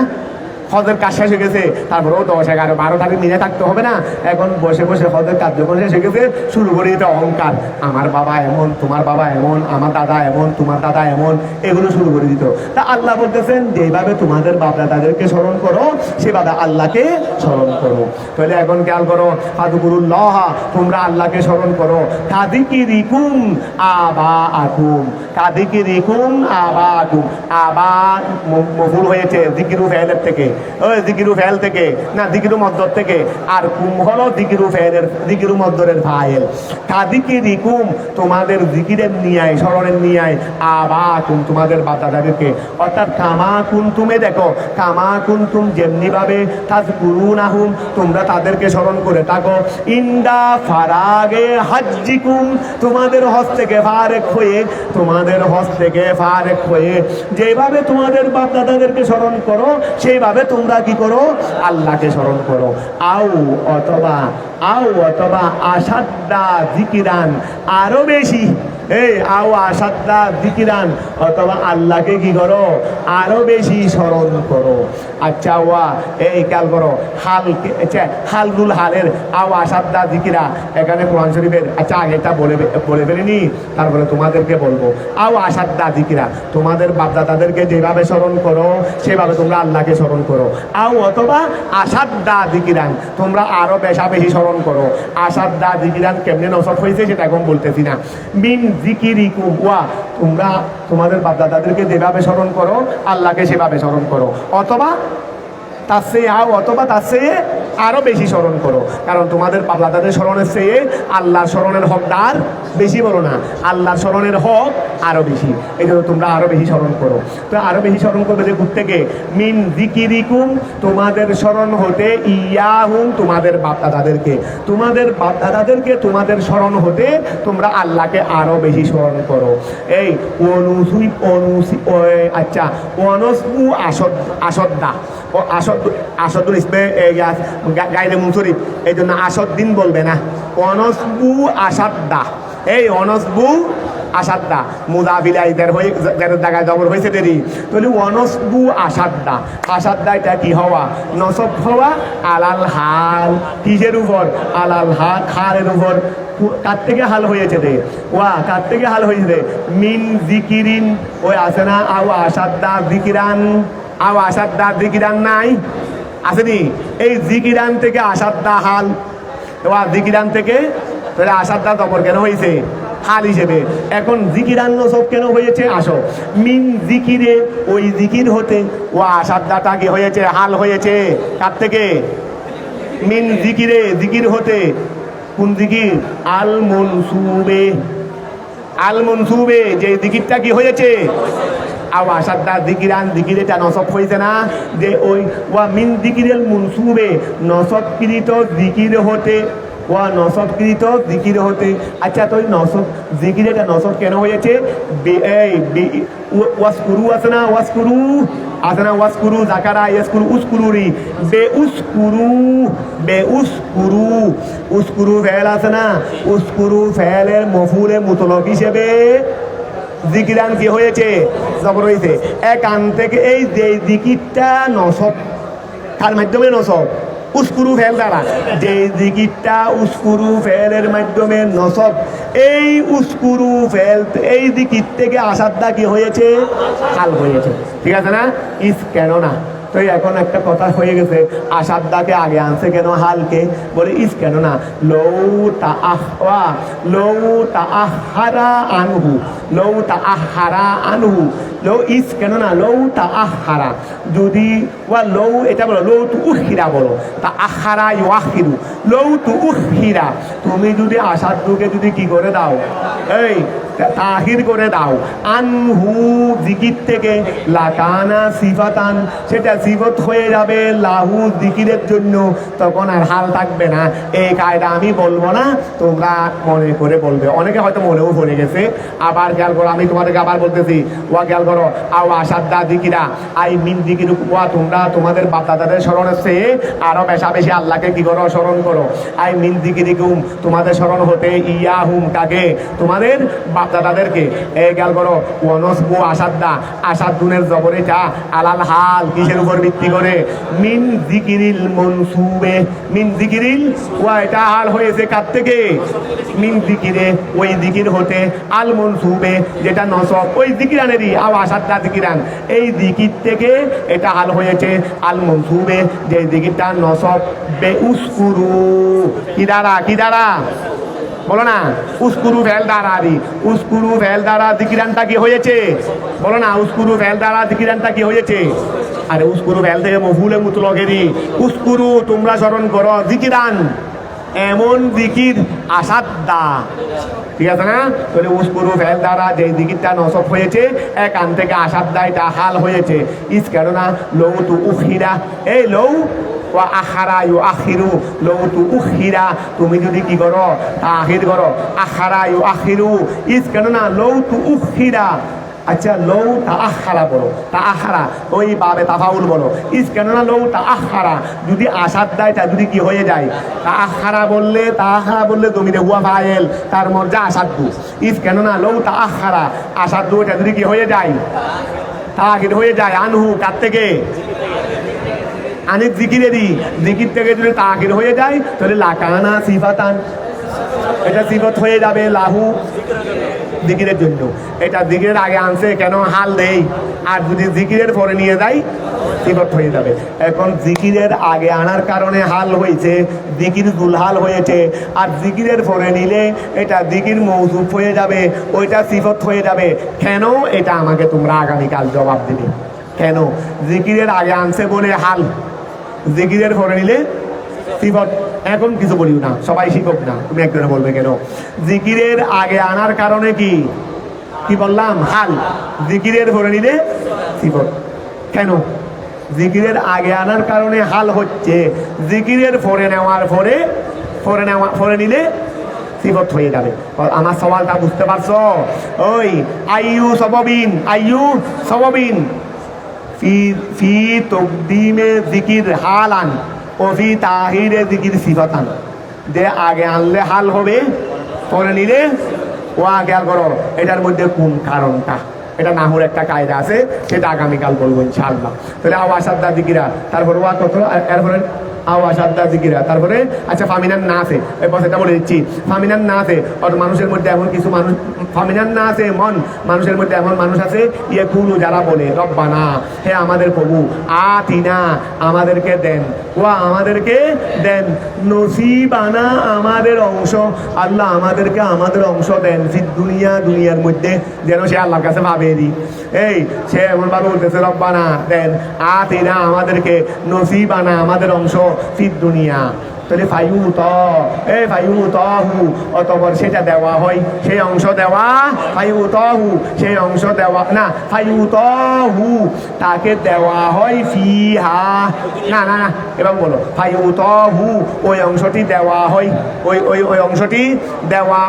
হজের কাজ শেষ হয়ে গেছে, তারপরেও 10, 11, 12 তারিখ মিনে থাকতে হবে না, এখন বসে বসে হজের কাজ যখন শেষ হয়ে গেছে শুরু করে দিতে অহংকার, আমার বাবা এমন, তোমার বাবা এমন, আমার দাদা এমন, তোমার দাদা এমন, এগুলো শুরু করে দিত। তা আল্লাহ বলতেছেন যেভাবে তোমাদের বাপ দাদাদেরকে স্মরণ করো, সেভাবে আল্লাহকে স্মরণ করো। তাহলে এখন খেয়াল করো, ফাযকুরুল্লাহ, তোমরা আল্লাহকে স্মরণ করো, কাযিকিরিকুম আবাআকুম, কাযিকিরিকুম আবাআকুম, আবা মফুল হয়েছে যিকিরু ফাইলের থেকে, ওই যিকিরু ফাইল থেকে না, যিকিরু মদ্দর থেকে, আর কুম হলো যিকিরু ফাইলের, যিকিরু মদ্দরের ফাইল, কাযিকিরিকুম, তোমাদের যিকিরের নিয়ায়, স্মরণের নিয়ায়, আবাআকুম, তোমাদের বাপ দাদাদেরকে, অর্থাৎ কামা কুনতুমে, দেখো কামা কুনতুম, যেমনি ভাবে তাযকুরুনাহুম, তোমরা তাদেরকে স্মরণ করে থাকো, ইনদা ফারাগে হজ্জিকুম, তোমাদের হজ থেকে ফারেক হয়ে, তোমাদের হজ থেকে ফারেক হয়ে যেভাবে তোমাদের বাপ দাদাদেরকে স্মরণ করো, সেইভাবে তোমরা কি করো, আল্লাহকে স্মরণ করো। আও অথবা আসাদ্দা যিকিরান, আরো বেশি, এই আও আসাদ্দা যিকিরান, অথবা আল্লাহকে কি করো, আরো বেশি স্মরণ করো। আচ্ছা ওয়া, এই খেয়াল করো, আচ্ছা হালুল হালের আও আসাদ্দা যিকিরা, এখানে কোরআন শরীফের, আচ্ছা আগেটা বলে ফেলিনি, তারপরে তোমাদেরকে বলবো, আও আসাদ্দা যিকিরা, তোমাদের বাপদাদাদেরকে যেভাবে স্মরণ করো সেভাবে তোমরা আল্লাহকে স্মরণ করো। আও অথবা আসাদ্দা যিকিরান, তোমরা আরো বেশি স্মরণ করো। আসাদ্দা যিকিরান কেমনে নসব হয়েছে সেটা এখন বলতেছি না, মিন যিকিরিকুম, ওয়া তোমরা তোমাদের বাপদাদাদেরকে যেভাবে স্মরণ করো আল্লাহকে সেভাবে স্মরণ করো, অথবা তার চেয়ে, অথবা তার চেয়ে আরো বেশি স্মরণ করো, কারণ তোমাদের বাপ-দাদাদের স্মরণের চেয়ে আল্লাহর স্মরণের হকদার বেশি, বলো না আল্লাহর স্মরণের হক আরো বেশি, এই জন্য তোমরা আরো বেশি স্মরণ করো। তো আরো বেশি স্মরণ করবে যে ঘুর থেকে মিন যিকিরিকুম, তোমাদের স্মরণ হতে, ইয়াহুম, তোমাদের বাপ-দাদাদেরকে, তোমাদের বাপ-দাদাদেরকে তোমাদের স্মরণ হতে তোমরা আল্লাহকে আরো বেশি স্মরণ করো। এই আচ্ছা, অনসবু আসদ্দা, আসদুল ইসমে গাইরে মুনসরিফ, এই জন্য আসদ্দিন বলবে না, অনসবু আসাদ্দা। এই অনসবু আসাদ্দা মুদাফিলাইদের হয়ে জায়গায় জবর হয়েছে দেরি, তাহলে অনসবু আসাদ্দা, আসাদ্দা এটা কি হওয়া, নসব হওয়া আলাল হাল, কিসের উপর, আলাল হাল, হালের উপর। কার থেকে হাল হয়েছে রে, ওয়া কার থেকে হাল হয়েছে রে, মিন জিকিরিন, ওই আছে না, আও আসাদ্দা জিকিরান, আও আসাদ্দা জিকিরান নাই আসেনি, এই জিকিরান থেকে আসাদ্দা হাল, ওয়া জিকিরান থেকে, তাহলে আসাদ্দা জবর কেন হয়েছে, হাল হিসেবে। এখন জিকিরান নসব কেন হয়েছে, আসো, মিন জিকিরে, ওই জিকির হতে, ও আসাদ্দাটা কি হয়েছে, হাল হয়েছে, কার থেকে, মিন জিকিরে, জিকির হতে, কোন জিকির, আল মনসুবে, আল মনসুবে, যে জিকিরটা কি হয়েছে, আও আসাদ্দা জিকিরান, জিকির এটা নসব হয়েছে না, যে ওই ওয়া মিন জিকিরেল মনসুবে, নসবকৃত জিকির হতে, ওয়া নসবকৃত জিকির হতে। আচ্ছা, তো ওই নসব জিকির এটা নসব কেন হয়েছে, ওয়াসকুরু আছে না, ওয়াসকুরু আছে না, ওয়াসকুরু জাকারা ইয়াসকুরু উসকুরুরি, উসকুরু উসকুরু, উসকুরু ফেল আছে না, উসকুরু ফেলের মফুলে মুতলক হিসেবে জিকিরান কি হয়েছে, জবর হয়েছে। একান থেকে এই যে জিকিরটা নসব, তার মাধ্যমে নসব, উস্কুরু ফেল দ্বারা, যে জিকিরটা উস্কুরু ফেলের মাধ্যমে নসব, এই উস্কুরু ফেল, এই জিকির থেকে আসাদ্দা কি হয়েছে, হাল হয়েছে, ঠিক আছে না, ইস কেন না। তো এখন একটা কথা হয়ে গেছে, আসাদ্দাকে আগে আনছে কেন, হালকে, বলে ইস কেন না, লৌ তাআহারা আনহু, লৌ তাআহারা আনহু, লৌ ইস কেন না, লৌ তাআহারা, যদি ওয়া লৌ এটা বলো, লৌ তু উখিরা বলো, তাআহারা ইউআখিরু, লৌ তু উখিরা, তুমি যদি আসাদ্দুকে যদি কি করে দাও, এই তাহির করে দাও, আনহু জিকির থেকে, লাকানা সিফাতান, সেটা সিফত হয়ে যাবে লাহু জিকিরের জন্য, তখন আর হাল থাকবে না। এই কায়দা আমি বলবো না, তোমরা মনে করে বলবে, অনেকে হয়তো মনেও পড়ে গেছে, আবার খেয়াল করো, আমি তোমাদেরকে আবার বলতেছি, ওয়া খেয়াল করো, আও আসাদ্দা জিকিরা, আই মিন জিকির, ওয়া তোমরা তোমাদের বাপ-দাদাদের স্মরণের চেয়ে আরো বেশা বেশি আল্লাহকে কি করো, স্মরণ করো। আই মিন জিকিরিকুম, তোমাদের স্মরণ হতে, ইয়াহুম কাকে, তোমাদের বাপ-দাদাদেরকে। এই খেয়াল করো, ওয়ানসবু আসাদ্দা, আসাদ্দুনের জবরেটা আলাল হাল, কিসের উপর ভিত্তি করে, মিন জিকিরিল মনসুবে, মিন জিকিরিল, ওয়া এটা হাল হয়েছে কার থেকে, মিন জিকিরে, ওই জিকির হতে, আল মনসুবে যেটা নসব, ওই জিকিরানেরই, আও আসাদ্দা জিকিরান, এই জিকির থেকে এটা হাল হয়েছে, আল মনসুবে, যে জিকিরটা নসব, বে উস্কুরু, কি দ্বারা, কি দ্বারা বলো না, উস্কুরু ফেল দ্বারা, উস্কুরু ফেল দ্বারা জিকিরানটা কি হয়েছে, বলো না, উস্কুরু ফেল দ্বারা জিকিরানটা কি হয়েছে, আরে উস্কুরু ফেল থেকে মফুলে মুতলকেরই, উস্কুরু তোমরা স্মরণ করো, জিকিরান এমন জিকির, আসাদ্দা, ঠিক আছে না, তাহলে উস্কুরু ফেল দ্বারা যে জিকিরটা নসব হয়েছে, একান থেকে আসাদ্দা এটা হাল হয়েছে, ইস কেননা লৌ তু উখিরা, এই লৌ ওয়া আখারা ইউ আখিরু, লৌ তু উখিরা, তুমি যদি কি করো, তাহির করো, আখারা ইউ আখিরু, ইস কেননা লৌ তু উখিরা। আচ্ছা, লৌ তাআখারা বলো, তাআখারা ওই বাবে তাফাউল বলো, ইস কেননা লৌ তাআখারা, যদি আসাদ্দা এটা যদি কি হয়ে যায়, তাআখারা বললে তুমি হুয়া ফাইল, তার মর্যা আসাদ্দু, ইস কেননা লৌ তাআখারা, আসাদ্দু এটা যদি কি হয়ে যায়, তাহির হয়ে যায়, আনহু কার থেকে, আনিক জিকিরেরই, জিকির থেকে যদি তাহির হয়ে যায়, তাহলে লাকানা সিফাতান, এটা সিফত হয়ে যাবে লাহু জিকিরের জন্য, এটা জিকিরের আগে আনছে কেন, হাল দেই, আর যদি জিকিরের পরে নিয়ে যাই সিফত হয়ে যাবে। এখন জিকিরের আগে আনার কারণে হাল হয়েছে, জিকির দুলহাল হয়েছে, আর জিকিরের পরে নিলে এটা জিকির মৌসুফ হয়ে যাবে, ওইটা সিফত হয়ে যাবে। কেন, এটা আমাকে তোমরা আগামীকাল জবাব দিবে, কেন জিকিরের আগে আনছে বলে হাল, জিকিরের পরে নিলে সিফত। এখন কিছু বলিও না, সবাই শিখুক না, তুমি একজনে বলবে কেন? জিকিরের আগে আনার কারণে কি কি বললাম? হাল। জিকিরের পরে নিলে সিফত। কেন? জিকিরের আগে আনার কারণে হাল হচ্ছে জিকিরের পরে নেওয়ার পরে নিলে সিফত হয়ে যাবে। আমার সওয়ালটা বুঝতে পারছো? ওই আইয়ু সবাবিন ফি তকদিমে জিকির হালান ও ফি তাহিরে জিকির সিফাতান। যে আগে আনলে হাল হবে, পরে নিলে ও আগে করো। এটার মধ্যে কোন কারণটা? এটা নাহুর একটা কায়দা আছে, সেটা আগামীকাল বলবো ইনশাআল্লাহ। তাহলে আওয়াসাদ্দা জিকিরা, তারপরে ওয়া কত, এরপরে আওয়াসাদ্দা জিকিরা, তারপরে আচ্ছা ফামিনান না আছে, এরপর সেটা বলে দিচ্ছি। ফামিনান না আছে, অর্থাৎ মানুষের মধ্যে এমন কিছু মানুষ, ফামিনান না আছে মানুষের মধ্যে এমন মানুষ আছে ইয়ে কুলু, যারা বলে রব্বানা, হে আমাদের প্রভু, আতিনা আমাদেরকে দেন, ওয়া আমাদেরকে দেন, নসিবানা আমাদের অংশ, আল্লাহ আমাদেরকে আমাদের অংশ দেন, ফিদ দুনিয়ার মধ্যে, যেন সে আল্লাহর কাছে ভাবে দিই। এই সে এমন ভাবে বলতেছে রব্বানা দেন, আতিনা আমাদেরকে, নসিবানা আমাদের অংশ, ফিদ দুনিয়া। তাহলে ফায়ুতহু অতঃপর সেটা দেওয়া হয়, সেই অংশ দেওয়া, ফায়ুতহু সেই অংশ দেওয়া না, ফায়ুতহু তাকে দেওয়া হয়, ফিহা না না না এবার বলো, ফায়ুতহু ওই অংশটি দেওয়া হয়, ওই অংশটি দেওয়া,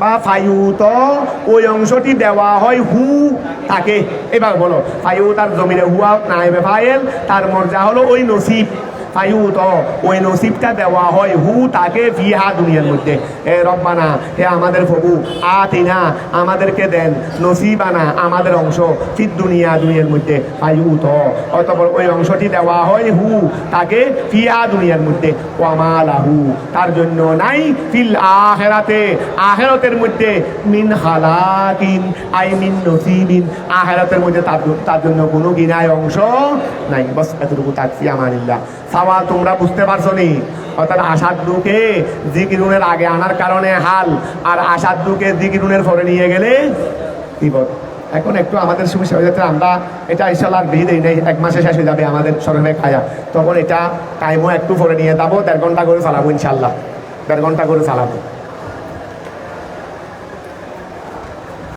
বা ফায়ুত ওই অংশটি দেওয়া হয় হু তাকে। এবার বলো, ফায়ুত আর জমিরে হুয়া নায়েবে ফাইল, তার মর্যাদা হলো ওই নসিব। ফায়ুত ওই নসিবটা দেওয়া হয় হু তাকে, ফিহা দুনিয়ার মধ্যে। এ রব্বানা হে আমাদের প্রভু, আতিনা আমাদেরকে দেন, নসিবানা আমাদের অংশ, ফিদ দুনিয়ার মধ্যে। ফায়ুত অতঃপর ওই অংশটি দেওয়া হয় হু তাকে, ফিহা দুনিয়ার মধ্যে। ওয়ামালাহু তার জন্য নাই, ফিল আখিরাতে আখিরাতের মধ্যে, মিন খালাকিন আই মিন নসিবিন আখিরাতের মধ্যে তার জন্য কোনো গিনায় অংশ নাই। বাস এতটুকু তাকফি আমানিল্লাহ। সাওয়াল তোমরা বুঝতে পারছো নি? অর্থাৎ আসাদুকে জিকিরুনের আগে আনার কারণে হাল, আর আসাদুকে জিকিরুনের পরে নিয়ে গেলে বিপদ। এখন একটু আমাদের সমস্যা হয়ে যাচ্ছে, আমরা এটা ইনশাআল্লাহ আর বেরিয়ে দেই নাই, 1 মাসে শেষ হয়ে যাবে আমাদের সরকারে খায়া, তখন এটা টাইমও একটু পরে নিয়ে যাবো, 1.5 ঘন্টা করে চালাবো ইনশাআল্লাহ, 1.5 ঘন্টা করে চালাবো।